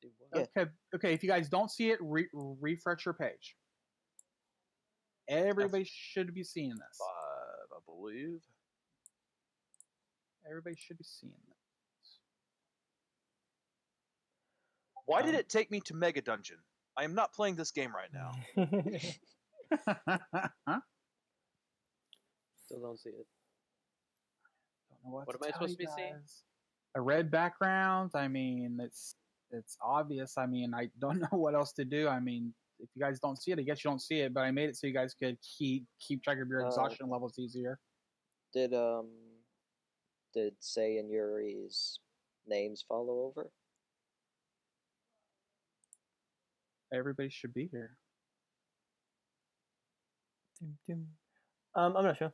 See what? Yeah. Okay. If you guys don't see it, refresh your page. Everybody should be seeing this. 5, I believe. Everybody should be seeing this. Why did it take me to Mega Dungeon? I am not playing this game right now. Huh? Still don't see it. Don't know what What to am I tell supposed you to be seeing? guys. A red background. I mean, it's obvious. I mean, I don't know what else to do. I mean, if you guys don't see it, I guess you don't see it. But I made it so you guys could keep track of your exhaustion levels easier. Did Say and Yuri's names follow over? Everybody should be here. I'm not sure.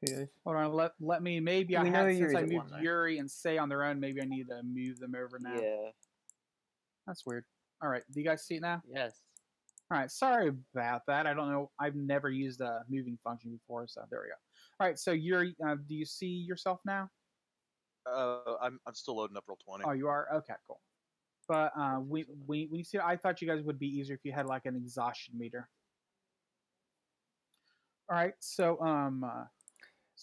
Who knows? Hold on, let me. Maybe I We know had since Yuri's I at moved 1, though. Yuri and Say on their own. Maybe I need to move them over now. Yeah. That's weird. All right, do you guys see it now? Yes. All right, sorry about that. I don't know. I've never used a moving function before, so there we go. All right, so Yuri, do you see yourself now? I'm still loading up roll 20. Oh, you are. Okay, cool. But Perfect, so when you see, I thought you guys would be easier if you had like an exhaustion meter. All right, so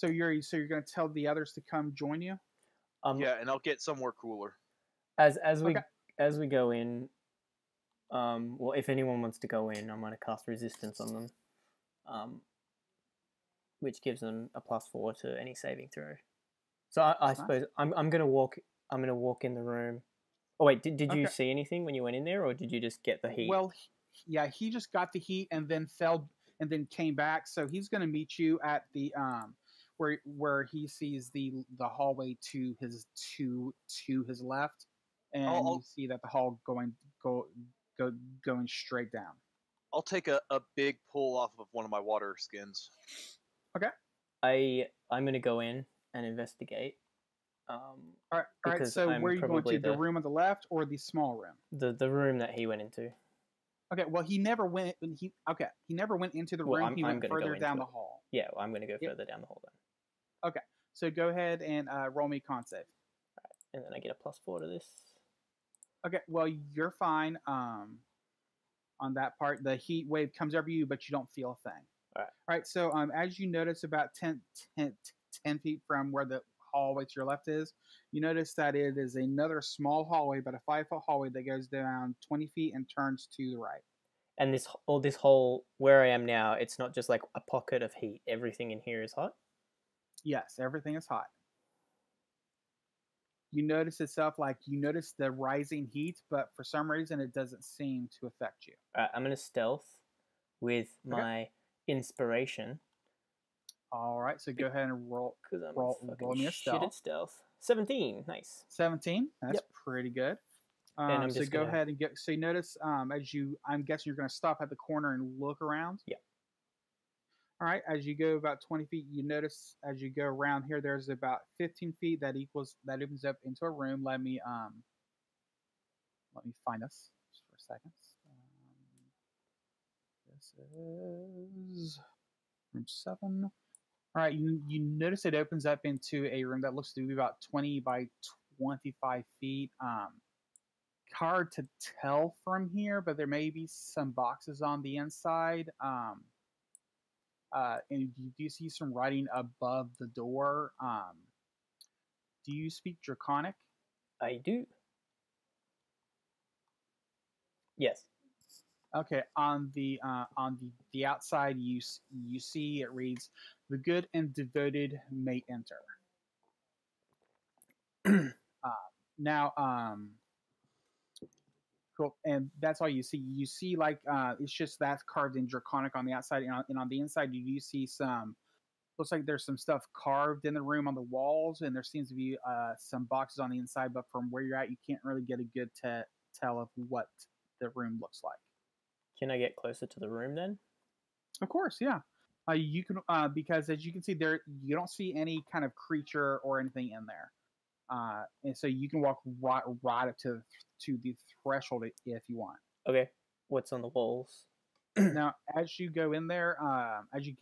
you're gonna tell the others to come join you. Yeah, and I'll get somewhere cooler. As Okay. we go in, well, if anyone wants to go in, I'm going to cast resistance on them, which gives them a +4 to any saving throw. So I Nice. suppose I'm going to walk. I'm going to walk in the room. Oh wait, did you Okay. see anything when you went in there, or did you just get the heat? Well, yeah, he just got the heat and then fell and then came back. So he's going to meet you at the where he sees the hallway to his left, and you see that the hall going straight down. I'll take a big pull off of one of my water skins. I'm going to go in and investigate. All right. Because So I'm where are you going probably to? The room on the left or the small room? the room that he went into. Okay. Well, he never went. He never went into the Well, room. I'm He went gonna go further down into the hall. Yeah, well, I'm going to go Yep. further down the hall then. Okay. So go ahead and roll me con save. And then I get a +4 to this. Okay. Well, you're fine. On that part, the heat wave comes over you, but you don't feel a thing. All right. All right. So as you notice, about 10 feet from where the hallway to your left is, you notice that it is another small hallway, but a 5-foot hallway that goes down 20 feet and turns to the right. And this whole where I am now, it's not just like a pocket of heat. Everything in here is hot. Yes, everything is hot. You notice the rising heat, but for some reason it doesn't seem to affect you. All right, I'm gonna stealth with my inspiration. All right, so go ahead and roll. Because I'm roll fucking me a shit at stealth. stealth. 17, nice. 17. That's Yep. pretty good. And I'm so just go gonna- ahead and get. So you notice, I'm guessing you're going to stop at the corner and look around. Yeah. All right. As you go about 20 feet, you notice as you go around here, there's about 15 feet that opens up into a room. Let me find this just for a second. This is room 7. All right. You notice it opens up into a room that looks to be about 20 by 25 feet. Hard to tell from here, but there may be some boxes on the inside. And you do see some writing above the door. Do you speak Draconic? I do. Yes. Okay. On the outside, you see it reads, "The good and devoted may enter." Now, cool. And that's all you see. You see, like, it's just that's carved in Draconic on the outside, and on the inside, you do see some. Looks like there's some stuff carved in the room on the walls, and there seems to be some boxes on the inside. But from where you're at, you can't really get a good tell of what the room looks like. Can I get closer to the room then? Of course, yeah. You can because as you can see there, you don't see any kind of creature or anything in there. And so you can walk right up to the threshold if you want. Okay. What's on the walls? Now, as you go in there, as you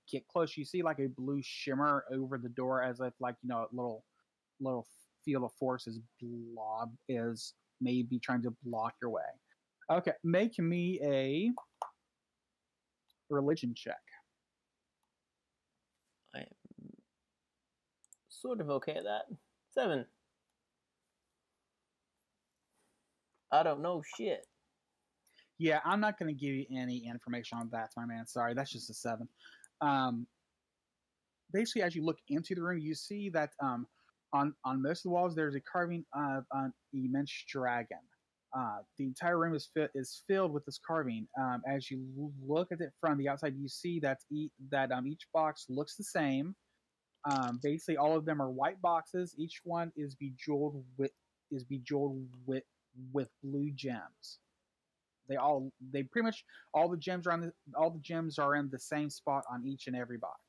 get close, you see like a blue shimmer over the door, as if like a little field of force is maybe trying to block your way. Okay, make me a religion check. I am sort of okay at that. 7. I don't know shit. Yeah, I'm not going to give you any information on that, my man. Sorry, that's just a 7. Basically, as you look into the room, you see that on most of the walls there's a carving of an immense dragon. The entire room is filled with this carving. As you look at it from the outside, you see that each box looks the same. Basically, all of them are white boxes. Each one is bejeweled with blue gems. They pretty much all the gems are in the same spot on each and every box.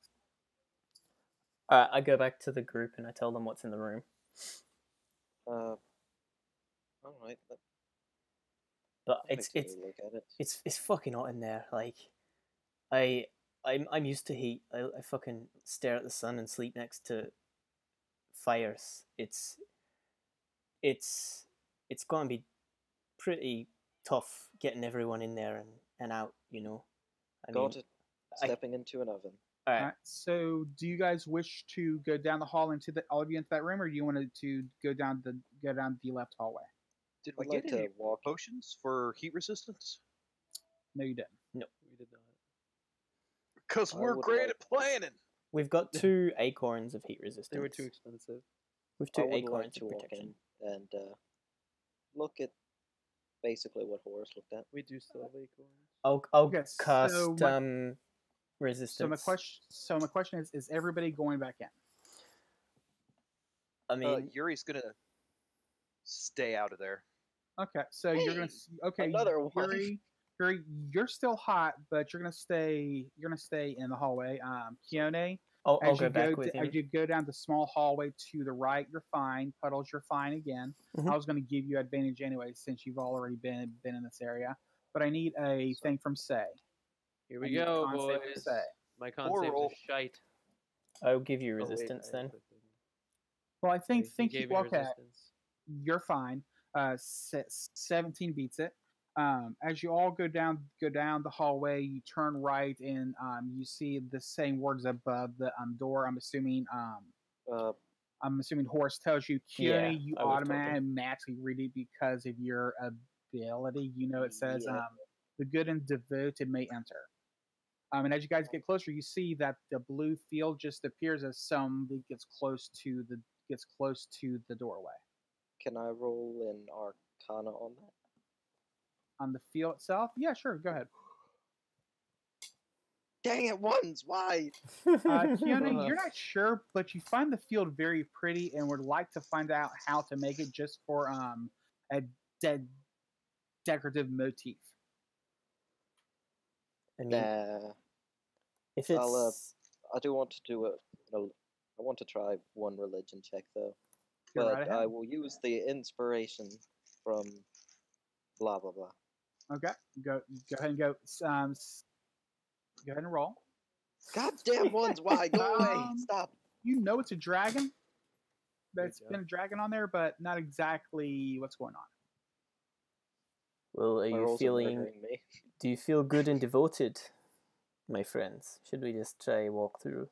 Alright, I go back to the group and I tell them what's in the room. All right. But I'll take a look at it. it's fucking hot in there. Like, I'm used to heat. I fucking stare at the sun and sleep next to fires. It's gonna be pretty tough getting everyone in there and out. You know. Got it. Stepping into an oven. All All right. So, do you guys wish to go down the hall into all of you into that room, or do you want to go down the left hallway? Did we I'd like get to any walk. potions for heat resistance? No, you didn't. We did not. Because I we're would great like- at planning. We've got 2 acorns of heat resistance. They were too expensive. We've I 2 would like acorns to of walk protection. in and look at basically what Horace looked at. We do still have acorns. I'll Okay, cast so resistance. So my question is everybody going back in? I mean, Yuri's gonna stay out of there. Okay, so you're gonna another one. Yuri, you're still hot, but you're gonna stay in the hallway. Keone, I'll as go you back go with him. as you go down the small hallway to the right, you're fine. Puddles, you're fine again. Mhm. I was gonna give you advantage anyway since you've already been in this area, but I need a thing from Say. Here I we need a go, con save from boys. Say. My con saves roll. are shite. I'll give you Oh, wait, resistance I then. equipped it. Well, I Yeah, think he gave me okay. resistance. You're fine. 17 beats it. As you all go down the hallway, you turn right and you see the same words above the door. I'm assuming Horace tells you, Yeah, Keone, you I would've told him. automatically read it because of your ability. You know, it says Yeah. the good and devoted may enter. And as you guys get closer, you see that the blue field just appears as somebody gets close to the doorway. Can I roll an Arcana on that? On the field itself? Yeah, sure. Go ahead. Dang it, ones! Why? Keone, you're not sure, but you find the field very pretty and would like to find out how to make it just for a decorative motif. I mean, Nah. if it's I do want to do I want to try one religion check though, Go but right I ahead. will use the inspiration from blah blah blah. Okay, go ahead and go. Go ahead and roll. Goddamn ones! Why? Go away! Um, Stop! You know it's a dragon. There's Good been a dragon on there, but not exactly what's going on. well, are My you rolls are feeling? murdering me. Do you feel good and devoted, my friends? Should we just try walk through?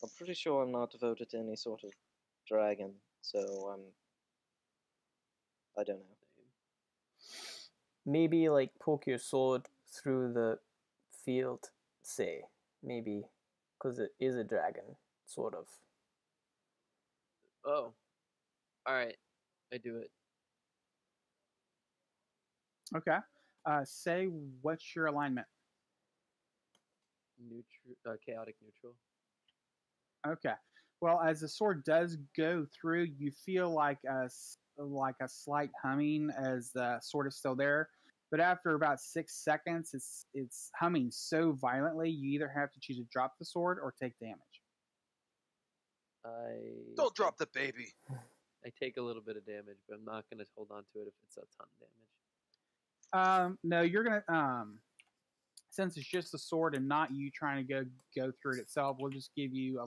I'm pretty sure I'm not devoted to any sort of dragon, so I don't know. Maybe like poke your sword through the field, say. Maybe, because it is a dragon, sort of. Oh. Alright. I do it. Okay. Say what's your alignment? Chaotic neutral. Okay. Well, as the sword does go through, you feel like a slight humming as the sword is still there. But after about 6 seconds, it's humming so violently you either have to choose to drop the sword or take damage. Don't drop the baby. I take a little bit of damage, but I'm not gonna hold on to it if it's a ton of damage. No, you're gonna since it's just the sword and not you trying to go through it itself, we'll just give you a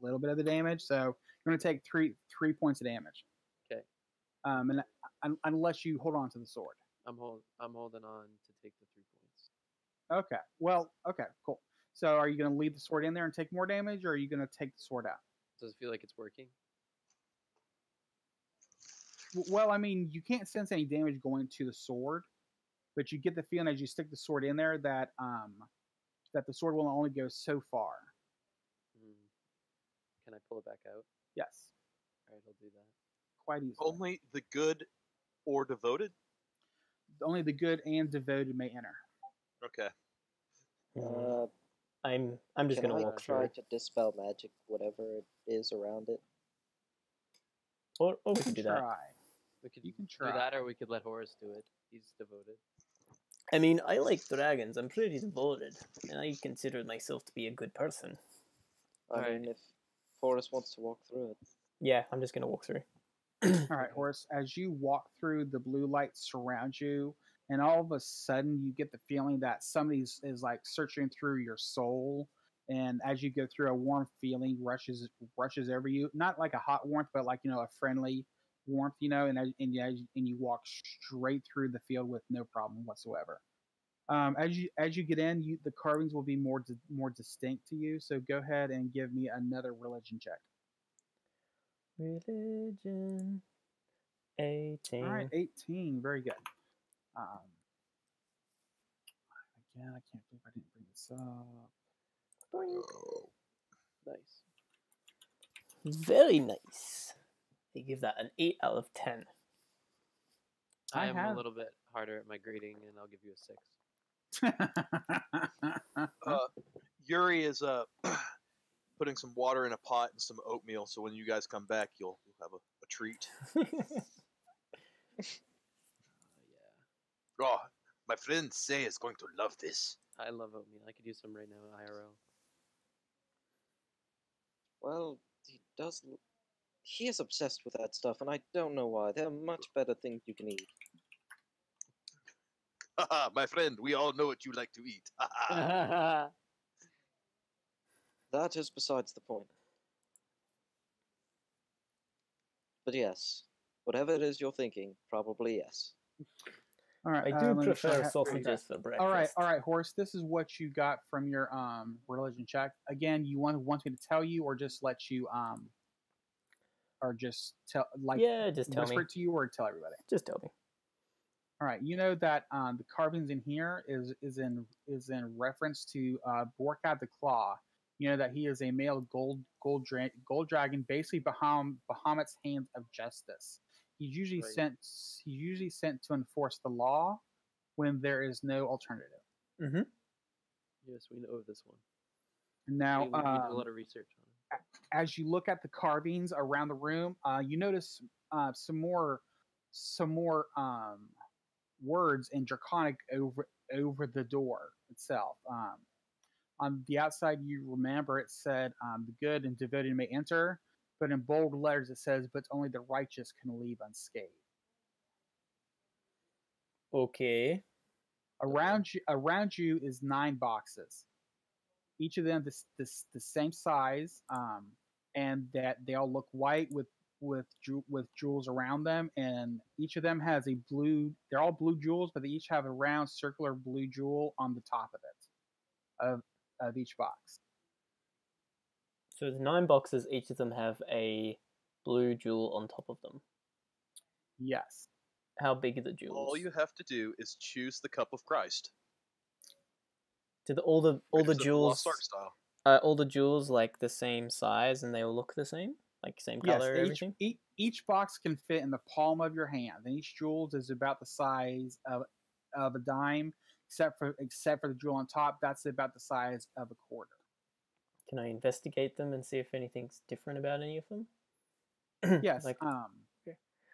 little bit of the damage. So you're gonna take three points of damage. Okay. And unless you hold on to the sword. I'm holding on to take the 3 points. Okay. Well, okay, cool. So are you gonna leave the sword in there and take more damage, or are you gonna take the sword out? Does it feel like it's working? Well, I mean, you can't sense any damage going to the sword, but you get the feeling as you stick the sword in there that that the sword will only go so far. Can I pull it back out? Yes, Alright, I'll do that. quite easily. Only the good or devoted? Only the good and devoted may enter. Okay. I'm just Can gonna I walk try through. to dispel magic, whatever it is around it? Or we You can can do that. try. We could You can do try. that, or we could let Horace do it. He's devoted. I mean, I like dragons. I'm pretty devoted, and I consider myself to be a good person. I mean, if Forrest wants to walk through it. Yeah, I'm just gonna walk through. All right, Horace, as you walk through, the blue light surrounds you, and all of a sudden you get the feeling that somebody is like searching through your soul. And as you go through, a warm feeling rushes over you, not like a hot warmth, but like a friendly warmth, and you walk straight through the field with no problem whatsoever. As you get in, the carvings will be more distinct to you. So go ahead and give me another religion check. Religion. 18. All right, 18. Very good. Again, I can't believe I didn't bring this up. Nice. Very nice. They give that an 8 out of 10. I am a little bit harder at my grading, and I'll give you a 6. Yuri is putting some water in a pot and some oatmeal, so when you guys come back, you'll have a treat. Yeah. Oh, my friend Say is going to love this. I love oatmeal. I could use some right now, IRL. Well, he is obsessed with that stuff, and I don't know why. There are much better things you can eat. Haha, my friend, we all know what you like to eat. That is besides the point. But yes, whatever it is you're thinking, probably yes. All right, I do let me prefer try- sausages for breakfast. All right, Horace. This is what you got from your religion check. Again, you want me to tell you, or just let you or just tell just tell whisper me. it to you, or tell everybody. Just tell me. All right, you know that the carvings in here is in reference to Borkat the Claw. You know that he is a male gold dragon, basically Bahamut's hand of justice. He's usually sent to enforce the law when there is no alternative. Mm-hmm. Yes, we know of this one. Now, we did a lot of research on it. As you look at the carvings around the room, you notice some more words in Draconic over the door itself. On the outside, you remember it said, "The good and devoted may enter," but in bold letters it says, "But only the righteous can leave unscathed." Okay. Around you is 9 boxes, each of them the same size, and that they all look white with jewels around them, and each of them has a blue. They're all blue jewels, but they each have a round circular blue jewel on the top of it, of each box. So the 9 boxes, each of them have a blue jewel on top of them. Yes. How big are the jewels? All you have to do is choose the cup of Christ. Do all the jewels Lost Ark style. all the jewels like the same size and they all look the same, like same color, everything? Each box can fit in the palm of your hand, and each jewel is about the size of a dime, except for the jewel on top. That's about the size of a quarter. Can I investigate them and see if anything's different about any of them? Yes. Like,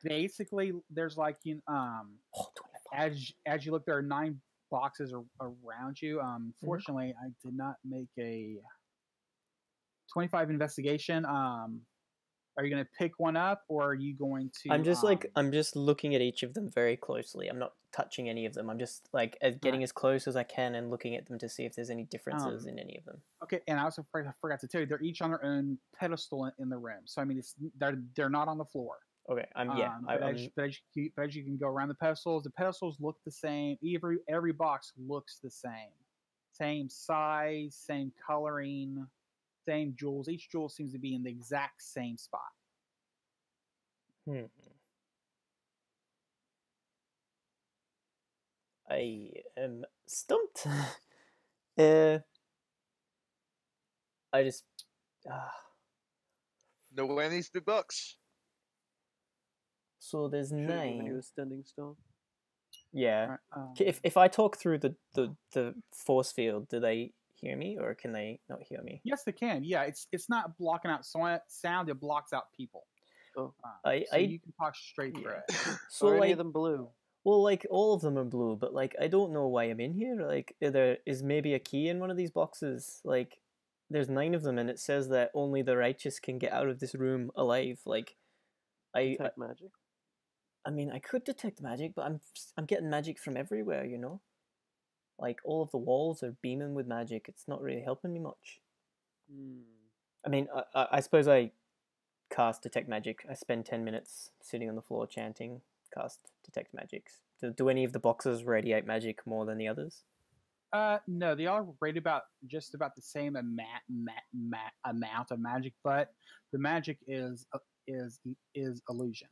basically, there's as you look, there are 9 boxes around you. Fortunately, I did not make a 25 investigation. Are you going to pick one up, or are you going to? I'm just looking at each of them very closely. I'm not touching any of them. I'm just getting as close as I can and looking at them to see if there's any differences in any of them. Okay, and I also forgot to tell you, they're each on their own pedestal in the room. So I mean, they're not on the floor. Okay, but as you can go around the pedestals look the same. Every box looks the same size, same coloring, same jewels. Each jewel seems to be in the exact same spot. I am stumped. I just No whammies, big bucks. So there's Should've given 9. you a standing stone. Yeah. If I talk through the force field, do they hear me or can they not hear me? Yes, they can. Yeah, it's not blocking out sound. It blocks out people. Oh, so you can talk straight through it. So are any of them blue? Well, like all of them are blue, but like I don't know why I'm in here. Like there is maybe a key in one of these boxes. Like there's 9 of them, and it says that only the righteous can get out of this room alive. Like I Detect magic. I mean, I could detect magic, but I'm getting magic from everywhere, you know? Like, all of the walls are beaming with magic. It's not really helping me much. Hmm. I mean, I suppose I cast Detect Magic. I spend 10 minutes sitting on the floor chanting, cast Detect Magics. Do any of the boxes radiate magic more than the others? No, they all rate about just about the same amount of magic, but the magic is illusion.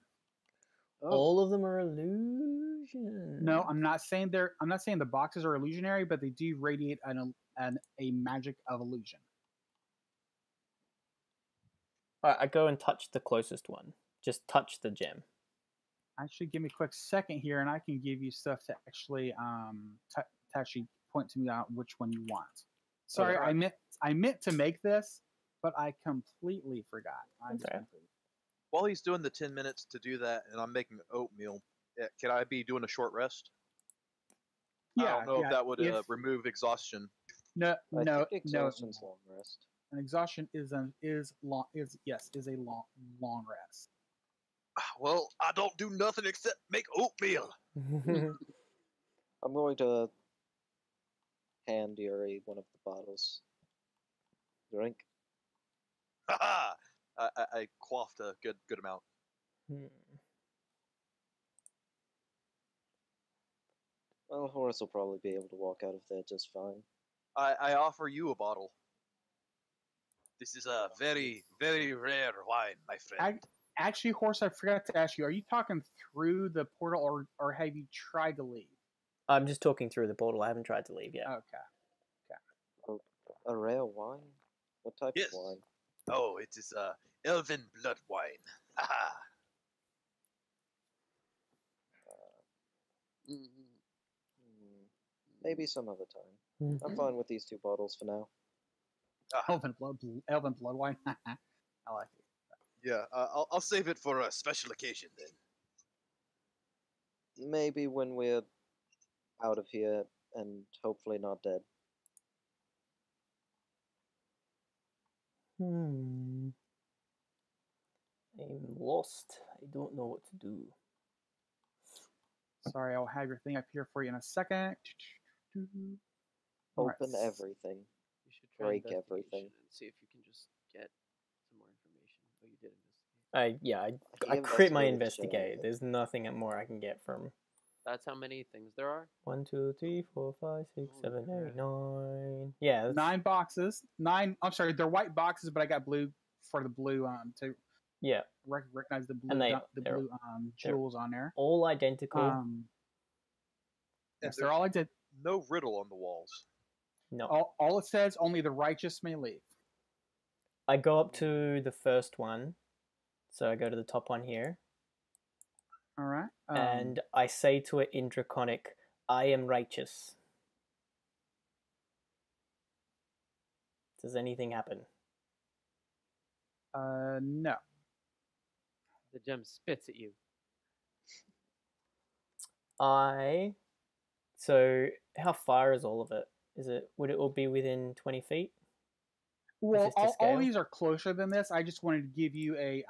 Oh. All of them are illusion. No, I'm not saying the boxes are illusionary, but they do radiate a magic of illusion. Alright, I go and touch the closest one. Just touch the gem. Actually, give me a quick second here, and I can give you stuff to actually to actually point to me out which one you want. Sorry, Okay. I meant to make this, but I completely forgot. Okay. While he's doing the 10 minutes to do that, and I'm making oatmeal, can I be doing a short rest? Yeah, I don't know if that would if- remove exhaustion. No, I no, think no. exhaustion's long rest. An exhaustion is a long rest. Well, I don't do nothing except make oatmeal. I'm going to hand Yuri one of the bottles. Drink. Haha! I quaffed a good amount. Well, Horace will probably be able to walk out of there just fine. I offer you a bottle. This is a very, very rare wine, my friend. Actually, Horse, I forgot to ask you, are you talking through the portal or have you tried to leave? I'm just talking through the portal. I haven't tried to leave yet. Okay. A rare wine? What type Yes. of wine? Oh, it is elven blood wine. Haha. Maybe some other time. I'm fine with these 2 bottles for now. Elven blood wine. I like it. Yeah, I'll save it for a special occasion then. Maybe when we're out of here and hopefully not dead. I'm lost. I don't know what to do. Sorry, I'll have your thing up here for you in a second. Open Alright. everything. You should try Break investigation everything. and see if you can just get some more information. Oh, you did investigate. I crit my investigated investigate. everything. There's nothing more I can get from. That's how many things there are. 1, 2, 3, 4, 5, 6, Holy 7, 8, crap. 9. Yeah, that's, 9 boxes. 9. I'm sorry, they're white boxes, but I got blue for the blue to yeah, recognize the blue And the blue jewels on there. all identical. Yes, they're all identical. No riddle on the walls. No, All it says, only the righteous may leave. I go up to the first one, so I go to the top one here, All right. and I say to it in Draconic, "I am righteous." Does anything happen? No. The gem spits at you. So how far is all of it? Would it all be within 20 feet? Well, this to all scale? these are closer than this. I just wanted to give you a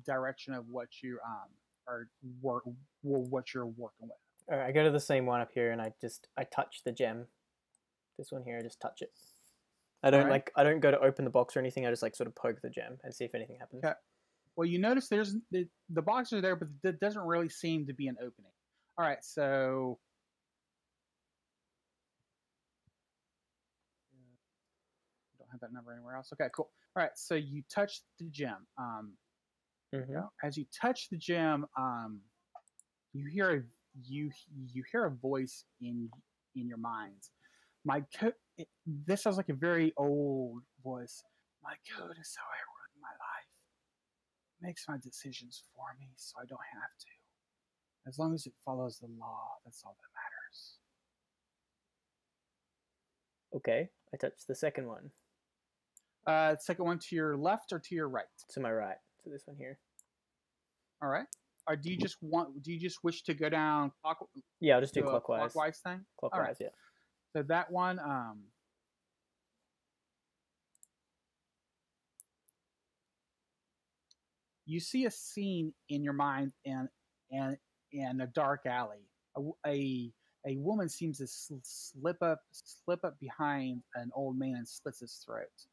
direction of what you what you're working with. All right, I go to the same one up here, and I touch the gem. This one here, I just touch it. I don't Alright. I don't go to open the box or anything. I just like sort of poke the gem and see if anything happens. Okay. Well, you notice there's the boxes are there, but there doesn't really seem to be an opening. All right, so don't have that number anywhere else. Okay, cool. All right, so you touch the gem. Mhm. As you touch the gem, you hear a voice in your minds. This sounds like a very old voice. My code is how I run my life. It makes my decisions for me, so I don't have to. As long as it follows the law, that's all that matters. Okay, I touch the second one Second one to your left or to your right? to my right. So this one here. All right. or do you just wish to go down Yeah, I'll just do to a clockwise. clockwise thing? All Clockwise, right. yeah. So that one, you see a scene in your mind in a dark alley. A woman seems to slip up behind an old man and slits his throat.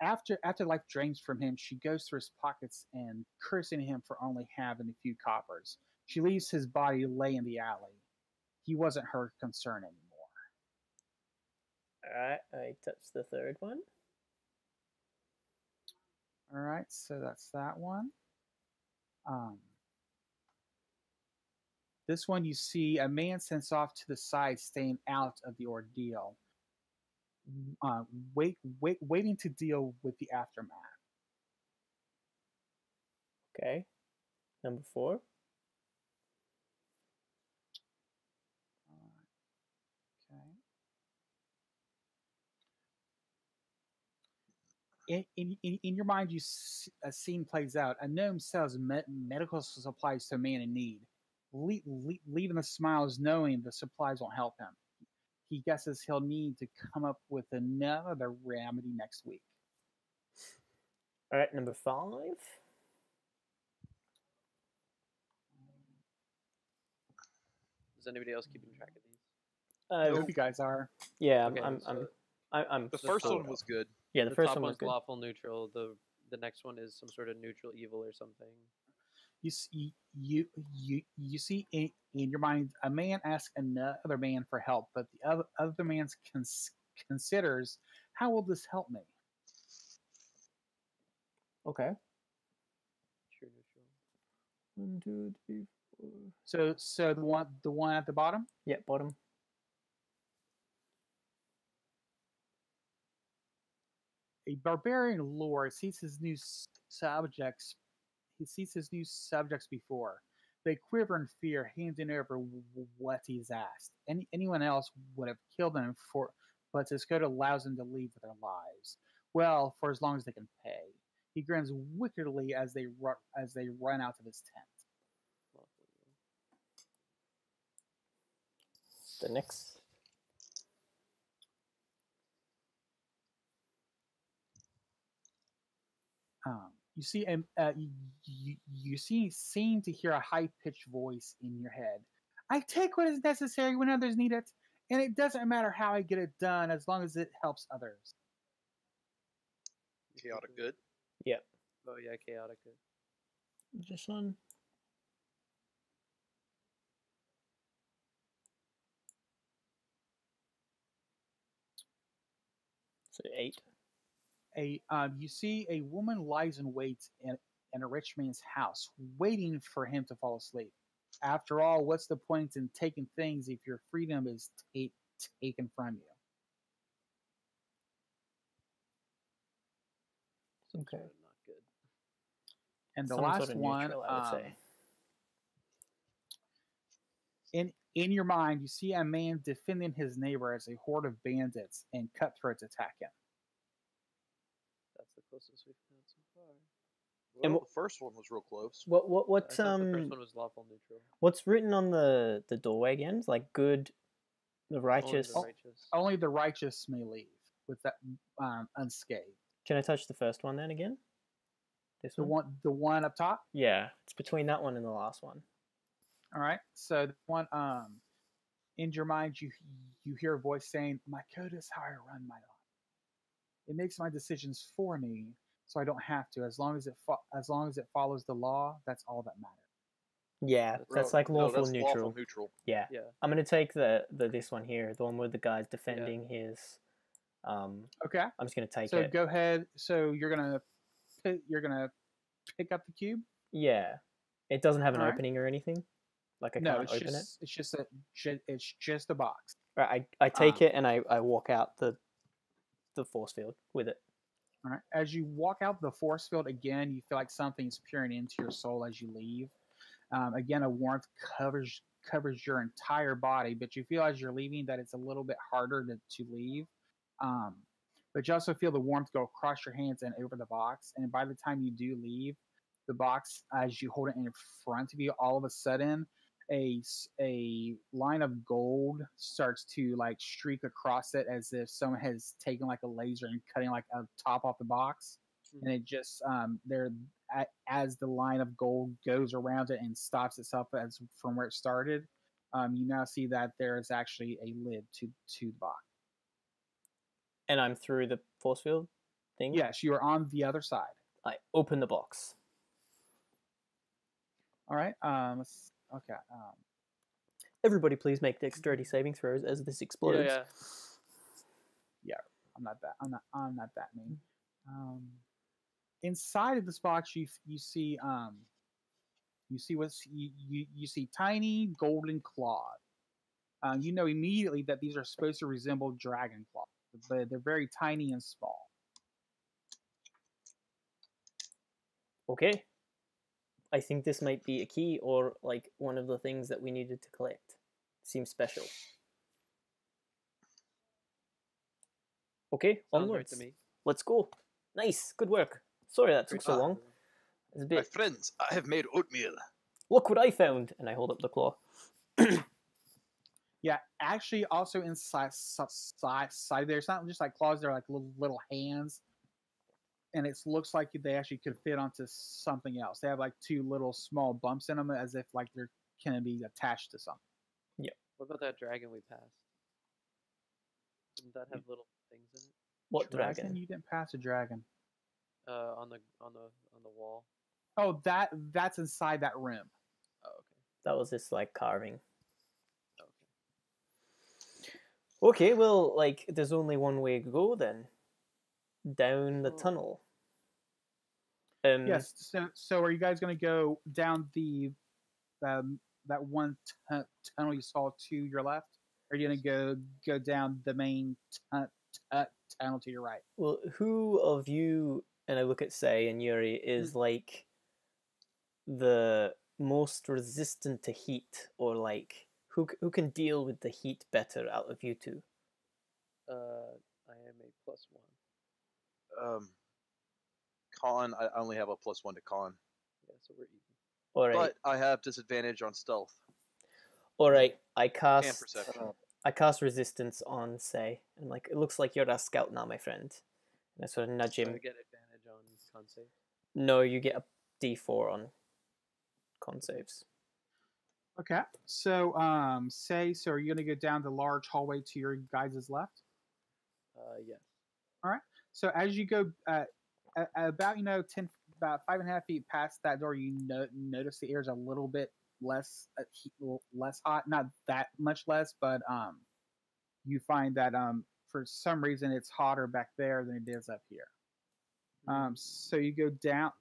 After life drains from him, she goes through his pockets and cursing him for only having a few coppers. She leaves his body lay in the alley. He wasn't her concern anymore. Alright, I touched the third one. All right, so that's that one. This one, you see a man sends off to the side, staying out of the ordeal, waiting to deal with the aftermath. Okay. Number 4. Okay. In your mind, a scene plays out. A gnome sells medical supplies to a man in need, leaving the smiles, knowing the supplies won't help him. He guesses he'll need to come up with another remedy next week. All right, number 5. Is anybody else keeping track of these? I hope you guys are. Yeah, Okay, I'm. The first one was good. Yeah, the first top one was one's good. lawful neutral. The next one is some sort of neutral evil or something. You see in your mind a man asks another man for help, but the other man considers, how will this help me? Okay. True neutral. 1, 2, 3, 4. So the one at the bottom. Yeah, bottom. A barbarian lord sees his new subjects. He sees his new subjects before. They quiver in fear, handing over what he's asked. Anyone else would have killed him but his code allows them to leave with their lives. Well, for as long as they can pay. He grins wickedly as they run out of his tent. The next. You see, you seem to hear a high-pitched voice in your head. I take what is necessary when others need it, and it doesn't matter how I get it done as long as it helps others. Chaotic good. Yeah. Oh yeah, chaotic good. This one. So 8. You see a woman lies in wait in a rich man's house, waiting for him to fall asleep. After all, what's the point in taking things if your freedom is taken from you? Okay. Not good. And the Some last sort of one, neutral, I would say. in your mind, you see a man defending his neighbor as a horde of bandits and cutthroats attack him. That's the closest we've had so far. Well, the first one was real close. What I thought the first one was lawful neutral. What's written on the doorway again? It's like good, the righteous. Only the righteous may leave with that unscathed. Can I touch the first one then again? This one? The one up top? Yeah, it's between that one and the last one. All right. So the one in your mind, you hear a voice saying, "My code is how I run my life. It makes my decisions for me, so I don't have to. As long as it follows the law, that's all that matters." Yeah, that's like lawful that's neutral. Lawful neutral. Yeah. Yeah. I'm gonna take the this one here, the one where the guy's defending his. Okay. I'm just gonna take so it. So go ahead. So you're gonna pick up the cube. Yeah, it doesn't have an All right. opening or anything. Like I No, can't it's open just it's just a box. Right, I take it and I walk out the force field with it. All right. As you walk out the force field again, you feel like something's peering into your soul as you leave. Again, a warmth covers your entire body, but you feel as you're leaving that it's a little bit harder to leave. But you also feel the warmth go across your hands and over the box. And by the time you do leave, the box as you hold it in front of you. All of a sudden, a line of gold starts to like streak across it as if someone has taken like a laser and cutting like a top off the box, and it just as the line of gold goes around it and stops itself as from where it started. You now see that there is actually a lid to the box. And I'm through the force field thing? Yes, you are on the other side. I open the box. All right. Okay. Everybody please make dexterity saving throws as this explodes. Yeah. I'm not that mean. Inside of this box, you see you see tiny golden claws. You know immediately that these are supposed to resemble dragon claws, but they're very tiny and small. Okay. I think this might be a key or like one of the things that we needed to collect. Seems special. Okay, Sounds onwards. right to me. Let's go. Nice, good work. Sorry that took Great so job. long. It's a My bit. friends, I have made oatmeal. Look what I found, and I hold up the claw. Yeah, actually, also inside there, it's not just like claws; they're like little hands, and it looks like they actually could fit onto something else. They have like two little small bumps in them, as if like they're can be attached to something. What about that dragon we passed? Didn't that have little things in it? What dragon? You didn't pass a dragon. On the wall. Oh, that's inside that room. Oh, okay. That was this like carving. Okay. Okay, well, like there's only one way to go then. Down the Oh. tunnel. Yes. So are you guys going to go down the that one tunnel you saw to your left? Or are you going to go down the main tunnel to your right? Well, who of you, and I look at Sei and Yuri, is like the most resistant to heat, or like who can deal with the heat better out of you two? I am a +1. Con, I only have a +1 to con, Yeah, so we're even. All right, but I have disadvantage on stealth all right. I and cast perception. I cast resistance on Sei, and like it looks like you're a scout now, my friend. And I sort of nudge So him. I get advantage on con save. No, you get a D4 on con saves. Okay. So so are you going to go down the large hallway to your guys' left? Yes. So as you go about about 5.5 feet past that door, you notice the air is a little bit less less hot, not that much less, but you find that for some reason it's hotter back there than it is up here. So you go down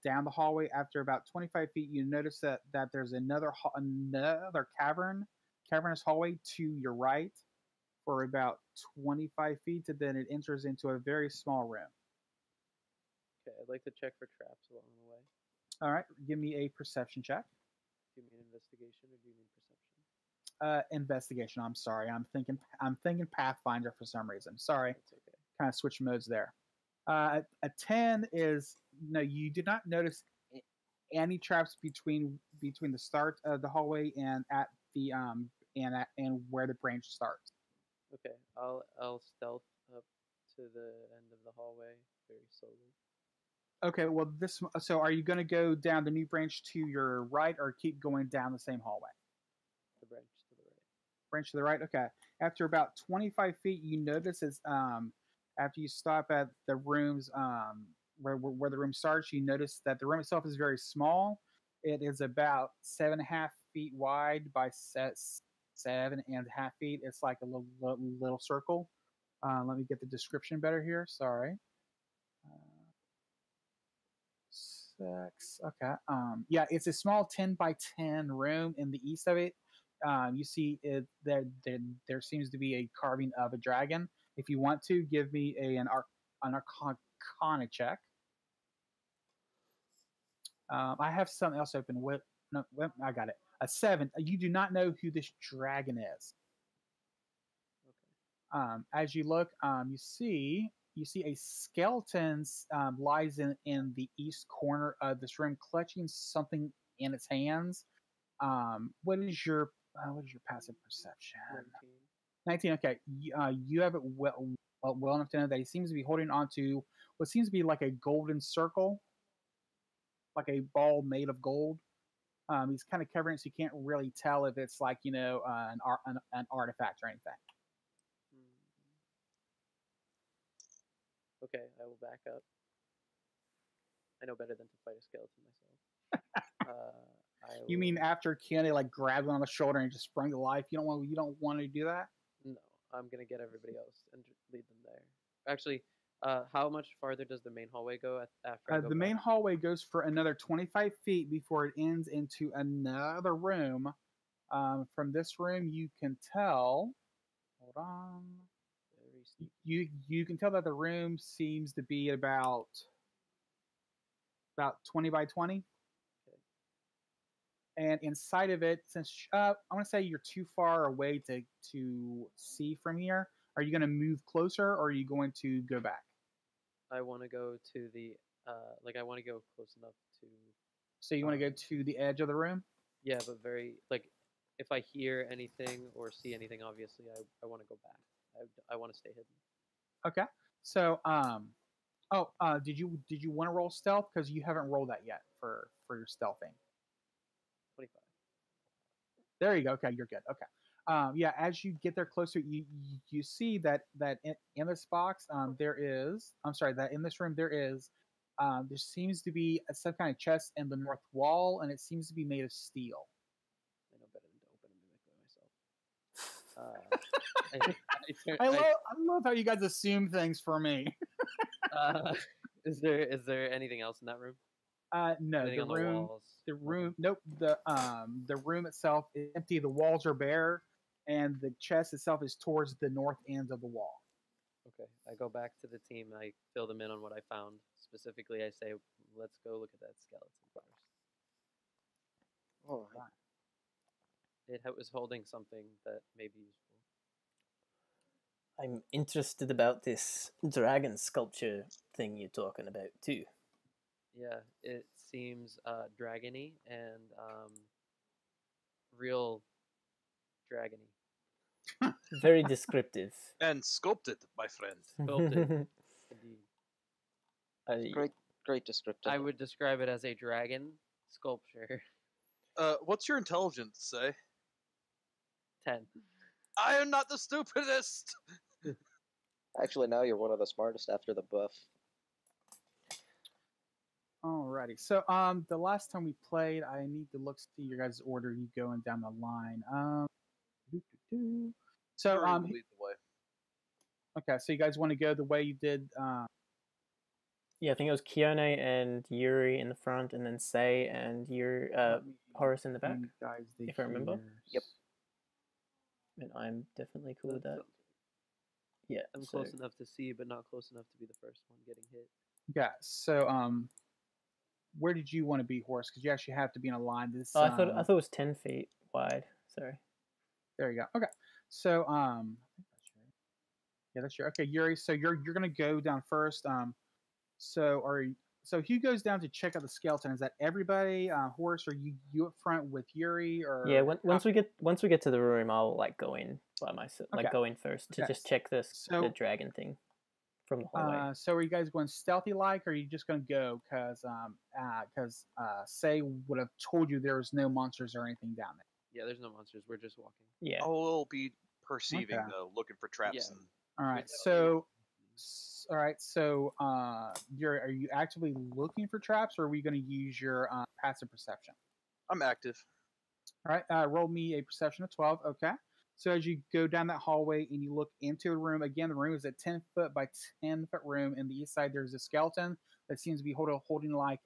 the hallway. After about 25 feet, you notice that there's another cavernous hallway to your right for about 25 feet, and then it enters into a very small room. Okay, I'd like to check for traps along the way. All right, give me a perception check. Do you mean investigation or do you mean perception? Investigation. I'm sorry. I'm thinking Pathfinder for some reason. Sorry. That's okay. Kind of switch modes there. A 10 is no. You did not notice any traps between the start of the hallway and at the and where the branch starts. Okay, I'll stealth up to the end of the hallway very slowly. Okay. Well, so are you going to go down the new branch to your right, or keep going down the same hallway? The branch to the right. Branch to the right. Okay. After about 25 feet, you notice after you stop at the rooms where the room starts, you notice that the room itself is very small. It is about 7.5 feet wide by 7.5 feet. It's like a little circle. Let me get the description better here. Sorry. 6. Okay. Yeah, it's a small 10 by 10 room. In the east of it, you see there seems to be a carving of a dragon. If you want to, give me an Arcana check. I have something else open. I got it. A 7. You do not know who this dragon is. Okay. As you look, you see you see a skeleton lies in the east corner of this room, clutching something in its hands. What is your passive perception? 19. Okay, you have it well enough to know that he seems to be holding on to what seems to be like a golden circle, like a ball made of gold. He's kind of covering it, so you can't really tell if it's like an artifact or anything. Okay, I will back up. I know better than to fight a skeleton myself. You mean after Keanu like grabbed him on the shoulder and just sprung to life? You don't want to do that? No, I'm gonna get everybody else and lead them there. Actually, how much farther does the main hallway go after? The main hallway goes for another 25 feet before it ends into another room. From this room, you can tell. Hold on. You can tell that the room seems to be about 20 by 20. And inside of it, since I want to say you're too far away to see from here, are you going to move closer or are you going to go back? I want to go to the I want to go close enough to. So you want to go to the edge of the room? Yeah, but very if I hear anything or see anything, obviously I want to go back. I want to stay hidden. Okay. So did you want to roll stealth, because you haven't rolled that yet for your stealthing? 25. There you go. Okay, you're good. Okay. Yeah, as you get there closer, you see that in this box, that in this room there seems to be some kind of chest in the north wall, and it seems to be made of steel. I know better than to open and mimic myself. I love how you guys assume things for me. Is there anything else in that room? No, anything the room. Nope. The room itself is empty. The walls are bare, and the chest itself is towards the north end of the wall. Okay, I go back to the team. I fill them in on what I found. Specifically, I say, "Let's go look at that skeleton first." All right. It was holding something that may be useful. I'm interested about this dragon sculpture thing you're talking about too. Yeah, it seems dragony and real dragony. Very descriptive. And sculpted, my friend. Sculpted, indeed. Great descriptor. I would describe it as a dragon sculpture. What's your intelligence say? 10. I am not the stupidest. Actually, now you're one of the smartest after the buff. Alrighty. So the last time we played, I need to see your guys' order. You going down the line. So lead the way. Okay, so you guys want to go the way you did. Yeah, I think it was Keone and Yuri in the front, and then Sei and Horace in the back. Guys, if I remember. Yep. And I'm definitely cool with that. Yeah, I'm close enough to see, but not close enough to be the first one getting hit. Yeah. So where did you want to be, Horace? Because you actually have to be in a line. This. I thought it was 10 feet wide. Sorry. There you go. Okay. So yeah, that's your. Okay, Yuri. So you're gonna go down first. So Hugh goes down to check out the skeleton. Is that everybody? Horace, are you up front with Yuri? Or yeah, once we get to the room, I'll go in by myself, go in first to just check the dragon thing from the hallway. So are you guys going stealthy like, or are you just gonna go? Because Sei would have told you there was no monsters or anything down there. Yeah, there's no monsters. We're just walking. Yeah. Oh, we'll be perceiving though, looking for traps. Yeah. And All right. So are you actively looking for traps, or are we going to use your passive perception? I'm active. All right. Roll me a perception of 12. Okay. So as you go down that hallway and you look into the room, again, the room is a 10-foot by 10-foot room. In the east side, there's a skeleton that seems to be holding like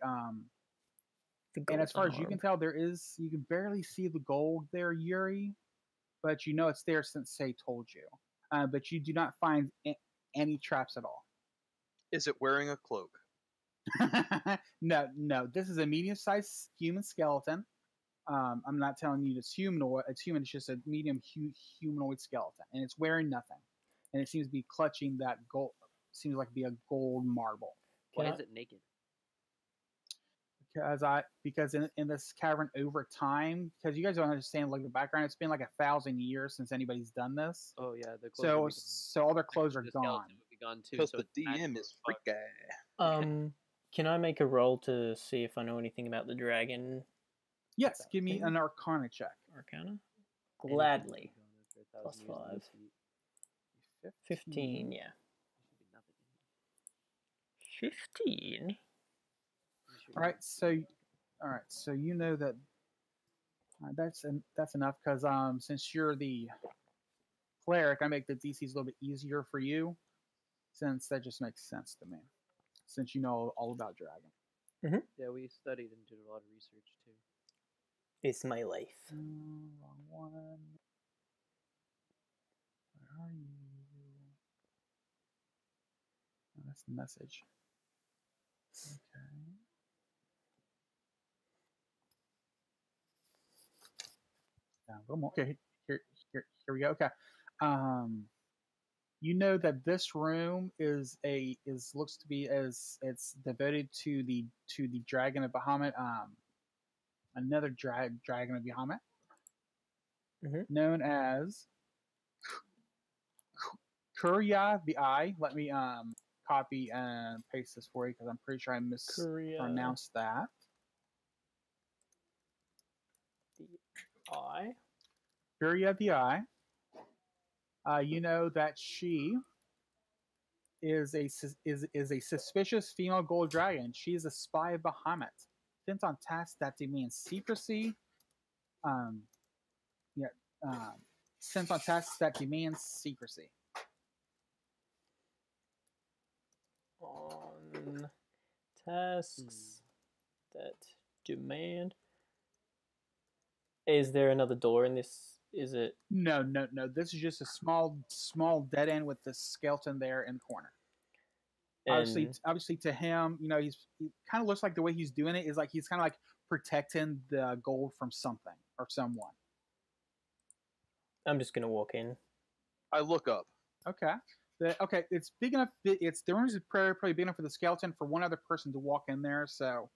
and as far as you can tell, you can barely see the gold there, Yuri, but you know it's there since Sei told you. But you do not find any traps at all. Is it wearing a cloak? No. This is a medium-sized human skeleton. I'm not telling you it's humanoid. It's human. It's just a medium humanoid skeleton, and it's wearing nothing. And it seems to be clutching that gold seems like to be a gold marble. Why is it naked? Because in this cavern over time, because you guys don't understand like the background, it's been like 1,000 years since anybody's done this. Oh yeah, the clothes So all their clothes are the gone. skeleton would be gone too. Because So the it's magical DM as is fuck. freaky. Can I make a roll to see if I know anything about the dragon? Yes, give me an Arcana check. Arcana? Anything Gladly. would be gone after 1,000 Plus years in 5. this heat. 15, yeah. There should be nothing in here. 15? There should be All right, nothing. so you know that that's enough because since you're the cleric, I make the DCs a little bit easier for you, since that just makes sense to me, since you know all about dragon. Yeah, we studied and did a lot of research too. It's my life. Wrong one. Where are you? Oh, that's the message. Okay. Okay, here we go. Okay. You know that this room is looks to be as it's devoted to the dragon of Bahamut. Another dragon of Bahamut, known as Kurya the Eye. Let me copy and paste this for you because I'm pretty sure I mispronounced that. The eye? Kurya the Eye. You know that she is a suspicious female gold dragon. She is a spy of Bahamut, sent on tasks that demand secrecy. Sent on tasks that demand secrecy. On tasks that demand. Is there another door in this? Is it? No. This is just a small dead end with the skeleton there in the corner. Obviously, to him, you know, he kind of looks like the way he's doing it is like he's kind of like protecting the gold from something or someone. I'm just gonna walk in. I look up. Okay. It's big enough. The room is probably big enough for the skeleton for one other person to walk in there. So,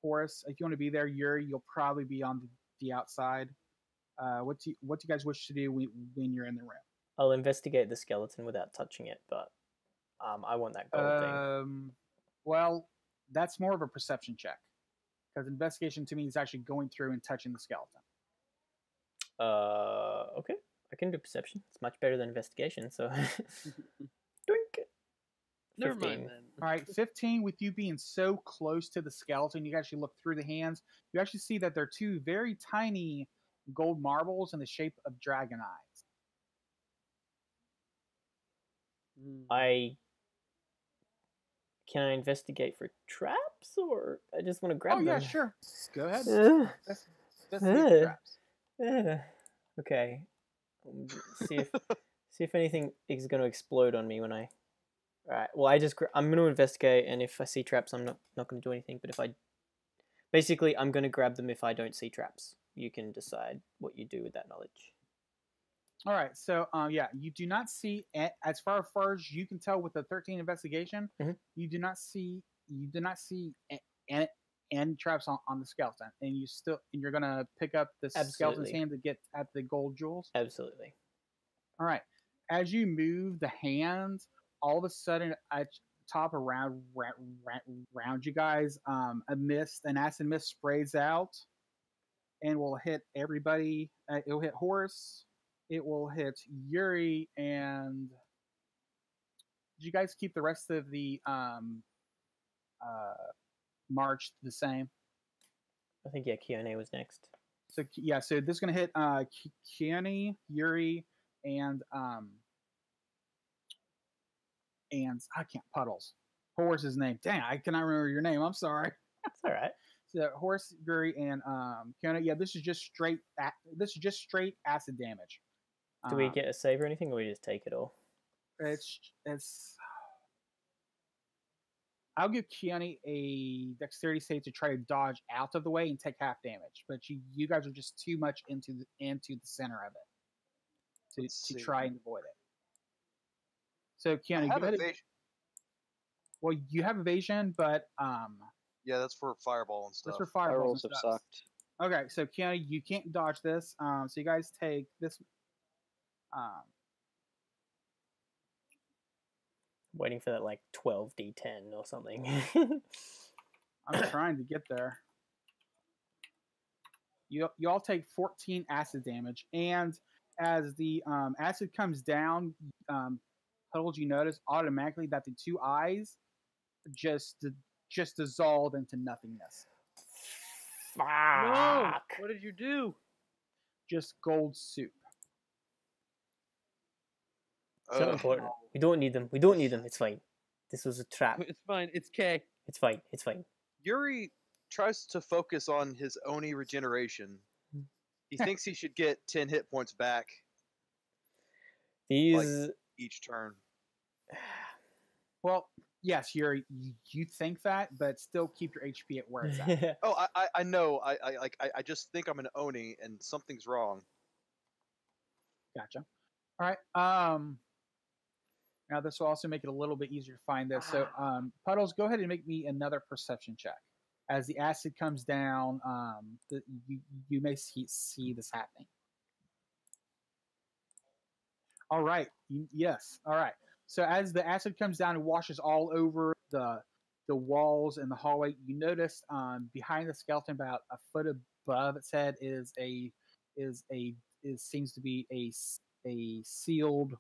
Horace, if you want to be there, Yuri, you'll probably be on the outside. What do you guys wish to do when you're in the room? I'll investigate the skeleton without touching it, but I want that gold thing. Well, that's more of a perception check because investigation to me is actually going through and touching the skeleton. Okay, I can do perception. It's much better than investigation. So, Doink. Never 15. mind then. All right, 15. With you being so close to the skeleton, you actually look through the hands. You actually see that they're two very tiny gold marbles in the shape of dragon eyes. Can I investigate for traps, or I just want to grab them? Oh yeah, sure. Go ahead. Uh, Traps. Okay. See if anything is going to explode on me when I. All right. Well, I'm going to investigate, and if I see traps, I'm not going to do anything. But I'm going to grab them if I don't see traps. You can decide what you do with that knowledge. All right. So you do not see, as far as you can tell with the 13 investigation, you do not see any traps on the skeleton, and you're gonna pick up the skeleton's hand to get at the gold jewels. Absolutely. All right. As you move the hand, all of a sudden, at top around you guys, an acid mist sprays out, and will hit everybody. It will hit Horace. It will hit Yuri, and did you guys keep the rest of the march the same? I think Keone was next. So this is gonna hit Keone, Yuri, and I can't Puddles. Horace's name. Dang, I cannot remember your name. I'm sorry. That's all right. So Horace, Yuri, and Keone. Yeah, this is just straight acid damage. Do we get a save or anything, or we just take it all? It's. I'll give Keone a dexterity save to try to dodge out of the way and take half damage, but you guys are just too much into the center of it to try and avoid it. So Keone, go ahead. Well, you have evasion, but Yeah, that's for fireball and stuff. that's for My fireballs rolls and have stuff. sucked. Okay, so Keanu, you can't dodge this. So you guys take this. Um, Waiting for that like 12d10 or something. I'm trying to get there. You all take 14 acid damage, and as the acid comes down, Puddles, you notice automatically that the two eyes just dissolve into nothingness. No! Fuck. What did you do? Just gold soup. It's not Ugh. important. We don't need them. We don't need them. It's fine. This was a trap. It's fine. It's K. It's fine. It's fine. Yuri tries to focus on his Oni regeneration. He thinks he should get 10 hit points back These. each turn. Well, yes, you think that, but still keep your HP at where it's at. Oh, I know. I just think I'm an Oni and something's wrong. Gotcha. All right. Now this will also make it a little bit easier to find this. So, Puddles, go ahead and make me another perception check. As the acid comes down, you may see this happening. All right. Yes. All right. So as the acid comes down and washes all over the walls and the hallway, you notice behind the skeleton, about a foot above its head, seems to be a sealed.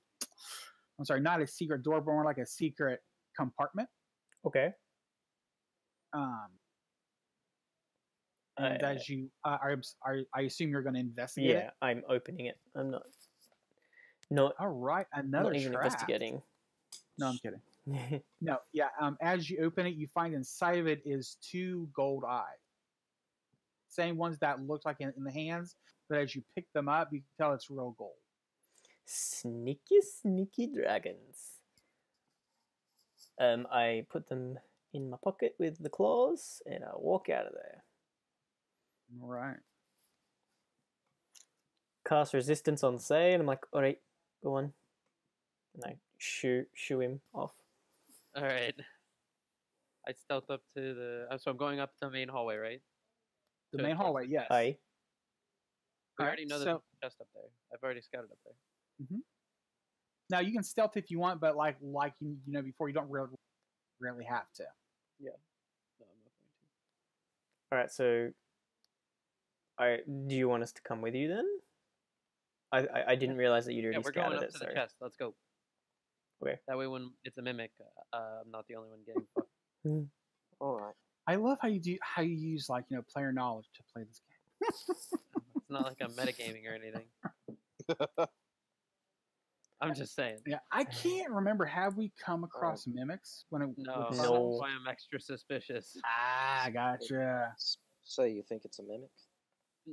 I'm sorry, not a secret door, but more like a secret compartment. Okay. And as you I assume you're going to investigate it. Yeah, I'm opening it. I'm not. All right, another Not even trap. investigating. No, I'm kidding. No, yeah. As you open it, you find inside of it is two gold eyes. Same ones that look like in the hands, but as you pick them up, you can tell it's real gold. Sneaky, sneaky dragons. I put them in my pocket with the claws, and I walk out of there. All right. Cast resistance on Say, and I'm like, all right, go on. And I shoo him off. All right. I stealth up to the. So I'm going up the main hallway, right? The main hallway, yes. Aye. We All already right, know so- there's a chest up there. I've already scouted up there. Now you can stealth if you want, but like you know before, you don't really have to. No, I'm not going to. All right, so do you want us to come with you then? I didn't realize that you'd already Yeah, we're going scouted up it. to Sorry. the chest. Let's go. Okay. That way, when it's a mimic, I'm not the only one getting fucked. All right. I love how you use like player knowledge to play this game. It's not like I'm metagaming or anything. I'm just saying. Yeah, I can't remember. Have we come across mimics when it? No, with that's No. why I'm extra suspicious. Ah, gotcha. So you think it's a mimic?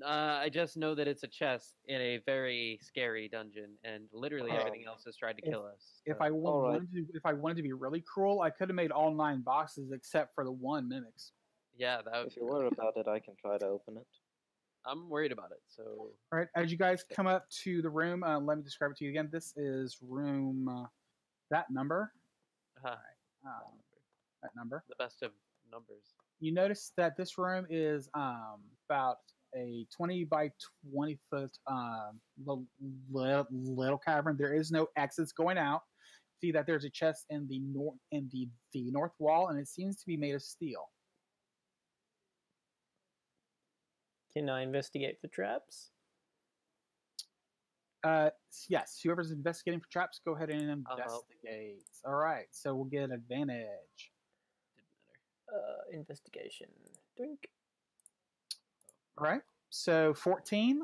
I just know that it's a chest in a very scary dungeon, and literally everything else has tried to kill us. If so- I Alright. wanted to be really cruel, I could have made all 9 boxes except for the one mimics. yeah, that would If be you're really worried good. about it, I can try to open it. I'm worried about it. So All right, as you guys come up to the room, let me describe it to you again. This is room that number. uh, That number. the best of numbers. You notice that this room is about a 20 by 20 foot little cavern. There is no exits going out. See that there's a chest in the north wall, and it seems to be made of steel. Can I investigate for traps? Yes, whoever's investigating for traps, go ahead and I'll help. investigate. All right, so we'll get advantage. Didn't matter. Investigation. Drink. All right, so 14.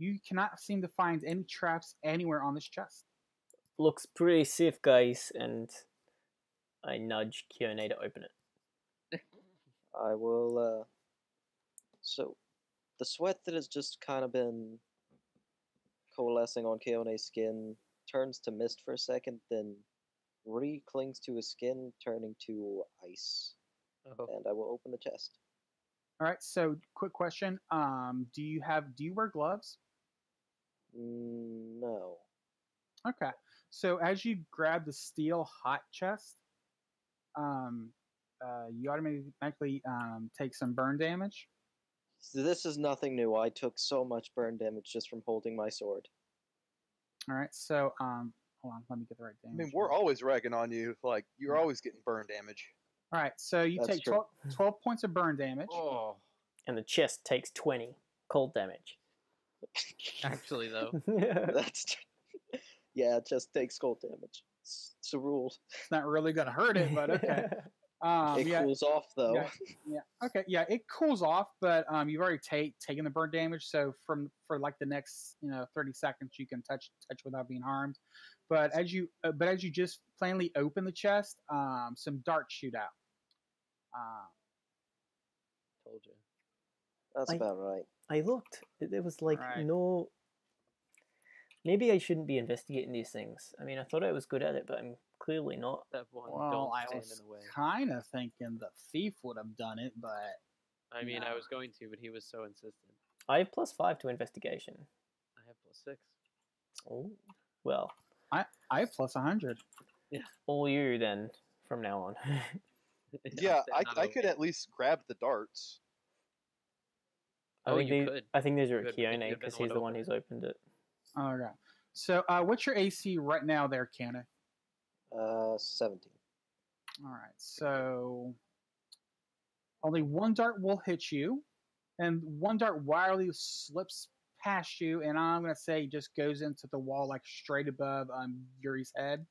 You cannot seem to find any traps anywhere on this chest. Looks pretty safe, guys, and I nudge Kione to open it. I will. So, the sweat that has just kind of been coalescing on Keone's skin turns to mist for a second, then re-clings to his skin, turning to ice. Oh, And I will open the chest. All right, so quick question. Do you wear gloves? No. Okay. So as you grab the steel hot chest, you automatically take some burn damage. So this is nothing new. I took so much burn damage just from holding my sword. All right, so hold on, let me get the right I damage. mean, we're always ragging on you. Like, you're always getting burn damage. All right, so you That's take true. 12 points of burn damage. Oh, And the chest takes 20 cold damage. actually though. That's yeah, it just takes cold damage. It's a rule. It's not really gonna hurt it, but okay. It Yeah, cools off though. yeah, okay, yeah, it cools off, but you've already taken the burn damage, so for like the next 30 seconds you can touch without being harmed. But as you just plainly open the chest, some darts shoot out. Told you. That's about right. I looked. There was like Right. no. Maybe I shouldn't be investigating these things. I mean, I thought I was good at it, but I'm clearly not. Step one, Well, don't I stand was in the way. kind of thinking the thief would have done it, but I mean, I No. was going to, but he was so insistent. I have +5 to investigation. I have +6. Oh, well, I have plus 100. all you then from now on. Yeah, I'm not I over could it. at least grab the darts. I Oh, think you could. I think these are You at could, but then Keone you'd have because been he's the one over who's it. opened it. Okay. So, what's your AC right now, there, Kiana? 17. All right. So, only one dart will hit you, and one dart wildly slips past you, and I'm gonna say just goes into the wall like straight above Yuri's head,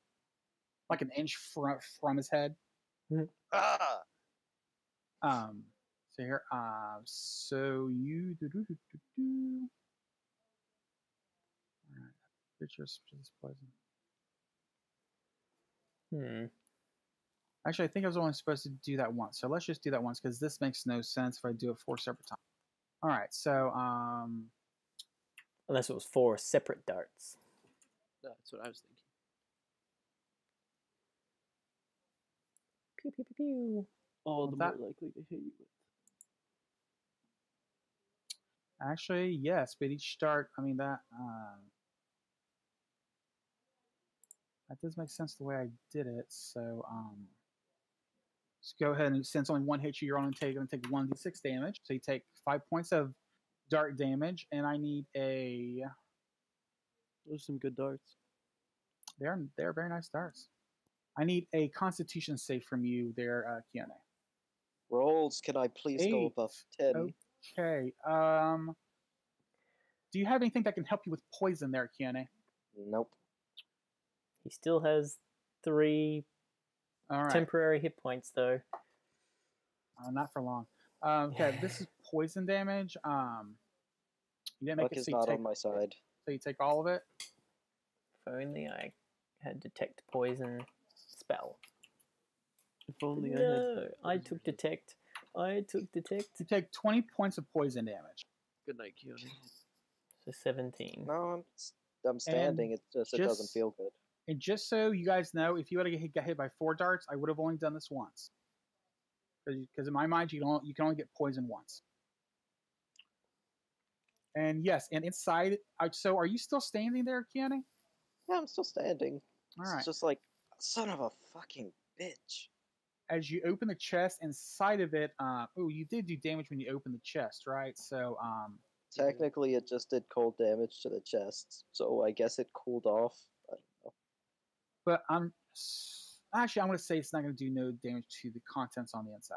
like an inch from his head. Ah! So here, so you All right. Get your this poison. Actually, I think I was only supposed to do that once. So let's just do that once because this makes no sense if I do it 4 separate times. All right. So Unless it was 4 separate darts. That's what I was thinking. Pew pew pew pew. All the more likely to hit you with. actually, yes, but each dart. I mean that does make sense the way I did it. So let's go ahead and since only one hits you, you're only going to take 1d6 damage. So you take 5 points of dart damage, and I need a. Those are some good darts. They're very nice darts. I need a Constitution save from you, there, Kiana. Rolls, can I please go 8. above 10? Okay. Do you have anything that can help you with poison, there, Kiana? Nope. He still has 3 All right. temporary hit points though. Not for long. Okay, this is poison damage. You didn't make Luck it is so you not take, on my side. so you take all of it. If only I had detect poison spell. If only No, I took detect. I took detect. You take 20 points of poison damage. Good night, Keone. So 17. No, I'm standing. It doesn't just- feel good. And just so you guys know, if you would have got hit by 4 darts, I would have only done this once. Because in my mind, you can only get poison once. And yes, and inside. So are you still standing there, Kiana? Yeah, I'm still standing. All It's right. just like, son of a fucking bitch. As you open the chest, inside of it, you did do damage when you opened the chest, right? So, Technically, it just did cold damage to the chest, so I guess it cooled off. I don't know. but I'm going to say it's not going to do no damage to the contents on the inside.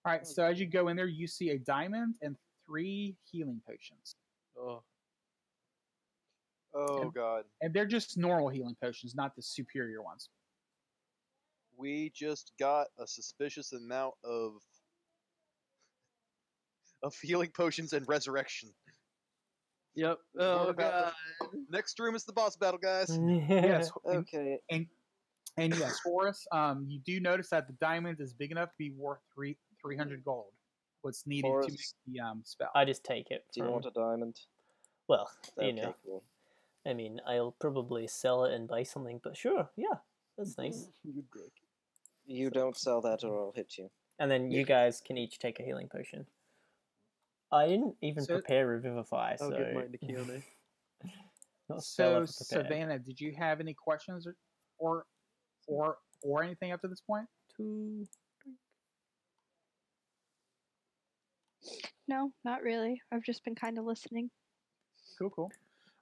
All right. So as you go in there, you see a diamond and 3 healing potions, Oh, Oh god. and they're just normal healing potions, not the superior ones. We just got a suspicious amount of healing potions and resurrection. yep. What Oh about god. Next room is the boss battle, guys. Yes. Okay. And yes, Horace, you do notice that the diamond is big enough to be worth 300 gold. What's needed to make Horace, the spell? I just take it. do you from- want a diamond? Well, Okay, you know. cool. I mean, I'll probably sell it and buy something, but sure, yeah, that's nice. You dick. You don't sell that or I'll hit you. And then you guys can each take a healing potion. I didn't even So- prepare Revivify, I'll so give mine to Keone. not a spell So, I've prepared. Savannah, did you have any questions or anything up to this point? to? No, not really. I've just been kind of listening. Cool.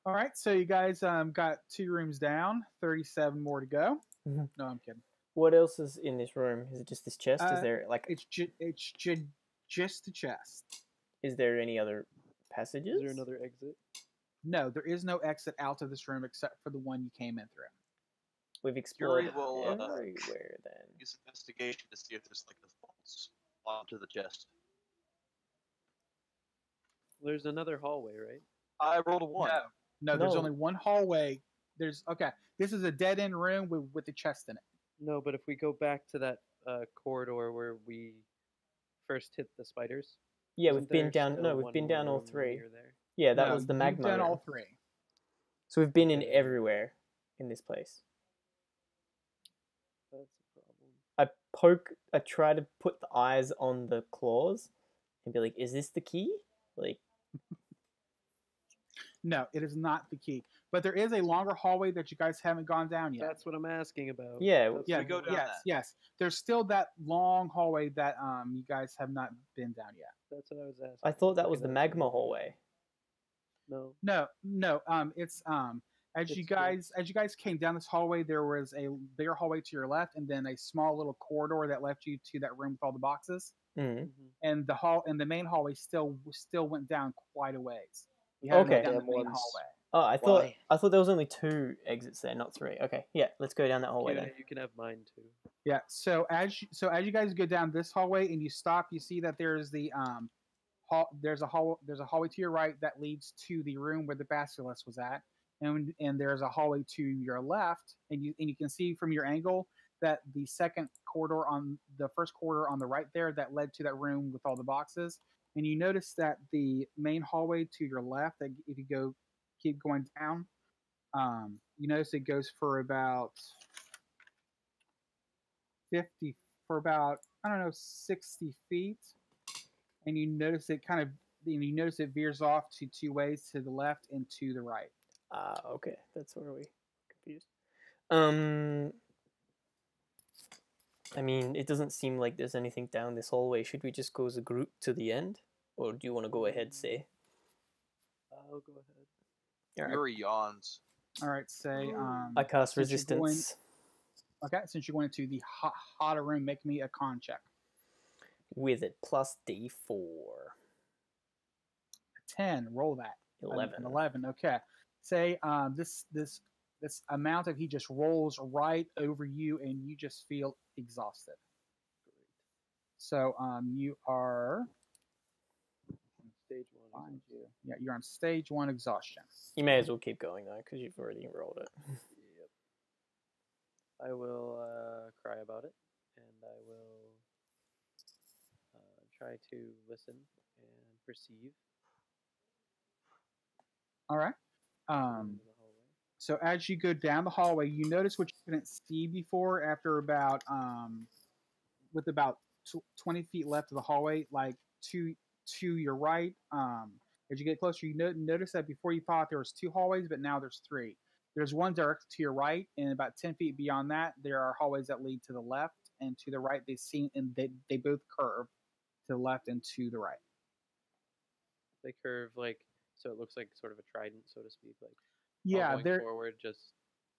All right, so you guys got 2 rooms down, 37 more to go. Mhm. No, I'm kidding. What else is in this room? Is it just this chest? Is there like? It's just the chest. Is there any other passages? Is there another exit? No, there is no exit out of this room except for the one you came in through. We've explored Fury will, everywhere then. Use investigation to see if there's like a false onto the chest. There's another hallway, right? I rolled a 1. No, there's No. only one hallway. This is a dead end room with a chest in it. No, but if we go back to that corridor where we first hit the spiders. Yeah, isn't we've been there down. still No, we've one been more down all room when 3. you're there? Yeah, that No, was the you've magma done room. all 3. So we've been in Okay. everywhere in this place. That's a problem. I try to put the eyes on the claws and be like, is this the key? Like, No, it is not the key. But there is a longer hallway that you guys haven't gone down yet. That's what I'm asking about. Yeah, That's Yeah, we go down yes, that. yes. There's still that long hallway that you guys have not been down yet. That's what I was asking. I thought that Okay, was the that's magma fine. hallway. No. No. It's as you It's good. guys came down this hallway, there was a bigger hallway to your left, and then a small little corridor that left you to that room with all the boxes. Mm. And the main hallway still went down quite a ways. You haven't Okay. been down the Damn main ones. hallway. Oh, I Why? thought there was only 2 exits there, not 3. Okay, yeah, let's go down that hallway then. You can have mine too. Yeah. So as you guys go down this hallway and you stop, you see that there's the there's a hallway to your right that leads to the room where the basilisk was at, and there's a hallway to your left, and you can see from your angle that the first corridor on the right there that led to that room with all the boxes, and you notice that the main hallway to your left, that if you keep going down, you notice it goes for about 60 feet, and you notice it veers off to 2 ways, to the left and to the right. Okay, that's where we confused. I mean, it doesn't seem like there's anything down this hallway. Should we just go as a group to the end, or do you want to go ahead, say? I'll go ahead. All right. Fury yawns. All right, say I cast since you're going- resistance okay, since you're going into the hotter room, make me a con check. with it plus D4. 10, roll that. 11. An 11. Okay. Say this amount of heat just rolls right over you, and you just feel exhausted. So you are Stage 1. find you. Yeah, you're on stage 1 exhaustion. You may as well keep going though, because you've already rolled it. Yep. I will cry about it, and I will try to listen and perceive. All right. in the hallway. So as you go down the hallway, you notice what you couldn't see before. After about with about 20 feet left of the hallway, like to your right, as you get closer, you notice that before you thought there was 2 hallways, but now there's 3. There's one direct to your right, and about 10 feet beyond that, there are hallways that lead to the left and to the right. They both curve to the left and to the right. They curve so it looks like sort of a trident, so to speak. All Yeah, going they're forward, just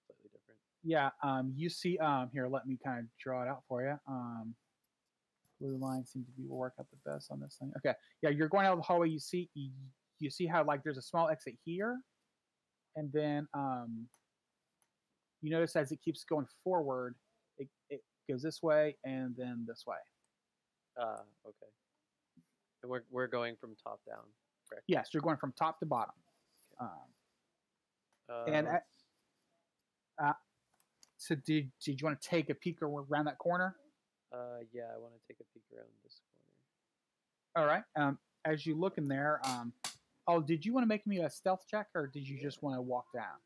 slightly different. yeah. You see, here, let me kind of draw it out for you. Blue lines seem to be work out the best on this thing. Okay, yeah, you're going out of the hallway. You see how there's a small exit here, and then you notice as it keeps going forward, it goes this way and then this way. Okay. And we're going from top down, correct? Yes, you're going from top to bottom. And let's- so did you want to take a peek around that corner? yeah, I want to take a peek around this corner. All right. As you look in there, did you want to make me a stealth check, or did you just want to walk down?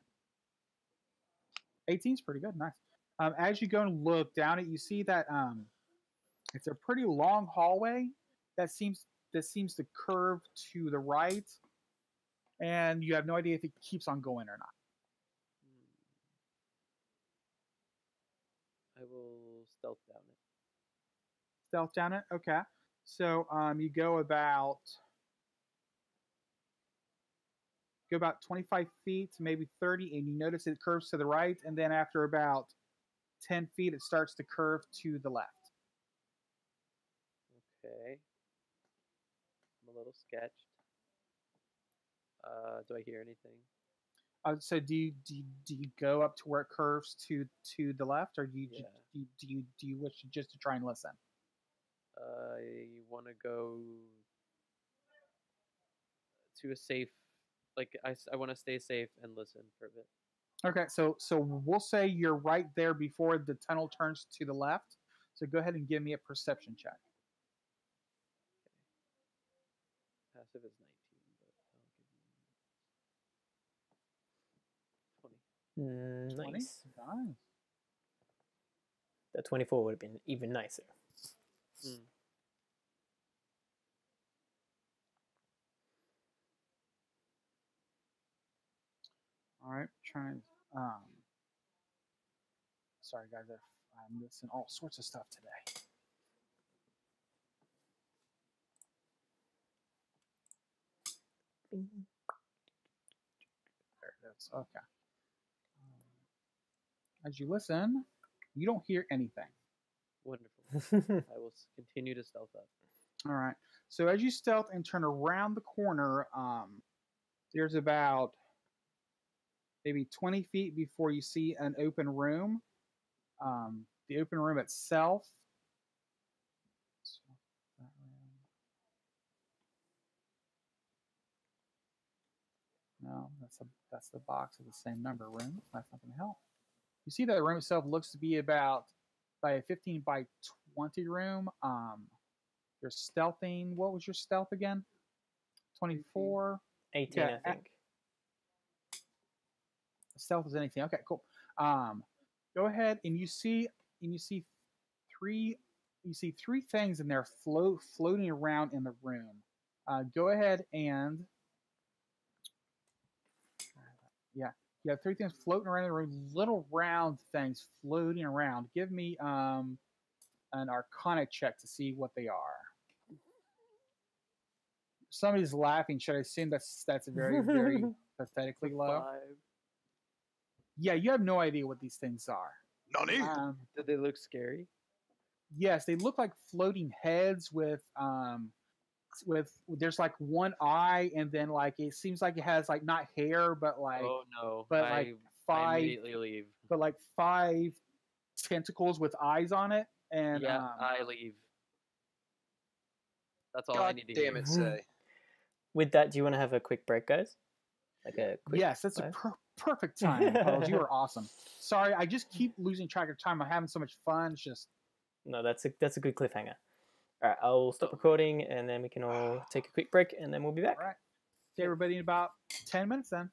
18's pretty good. Nice. As you go and look down it, you see that it's a pretty long hallway that seems to curve to the right, and you have no idea if it keeps on going or not. I will stealth down it. Stealth down it. Okay. So you go about 25 feet to maybe 30, and you notice it curves to the right, and then after about 10 feet, it starts to curve to the left. Okay. I'm a little sketched. Do I hear anything? So do you go up to where it curves to the left, or do you do you wish just to try and listen? I want to go to a safe. Like I want to stay safe and listen for a bit. Okay, so we'll say you're right there before the tunnel turns to the left. So go ahead and give me a perception check. Passive is 19, but I'll give you 20. Nice. Nice. That 24 would have been even nicer. Mm. All right, trying. Sorry guys, I'm missing all sorts of stuff today. Bing. There it is. Okay. As you listen, you don't hear anything. Wonderful. I will continue to stealth up. All right. So as you stealth and turn around the corner, there's about maybe 20 feet before you see an open room. The open room itself. No, that's the box of the same number room. That's not going to help. You see that the room itself looks to be about by a 15 by 20 room. You're stealthing. What was your stealth again? 24. 18, Yeah, I think. Stealth is anything. Okay, cool. Go ahead and you see three things in there floating around in the room. Go ahead and you have three things floating around in the room, little round things floating around. Give me an Arcana check to see what they are. Somebody's laughing. Should I assume that's very, very pathetically low? 5. Yeah, you have no idea what these things are. Nani? Did they look scary? Yes, they look like floating heads with there's like one eye, and then like it seems like it has like not hair, but like Oh no! but I like five immediately leave. but like 5 tentacles with eyes on it, and Yeah, I leave. That's all I God need to damn hear. it, say. With that, do you want to have a quick break, guys? Like a quick yes, that's a 5? perfect time. Puddles. You are awesome. Sorry, I just keep losing track of time. I'm having so much fun. It's just No, that's a good cliffhanger. All right, I'll stop recording, and then we can all take a quick break, and then we'll be back. all right. See everybody in about 10 minutes then.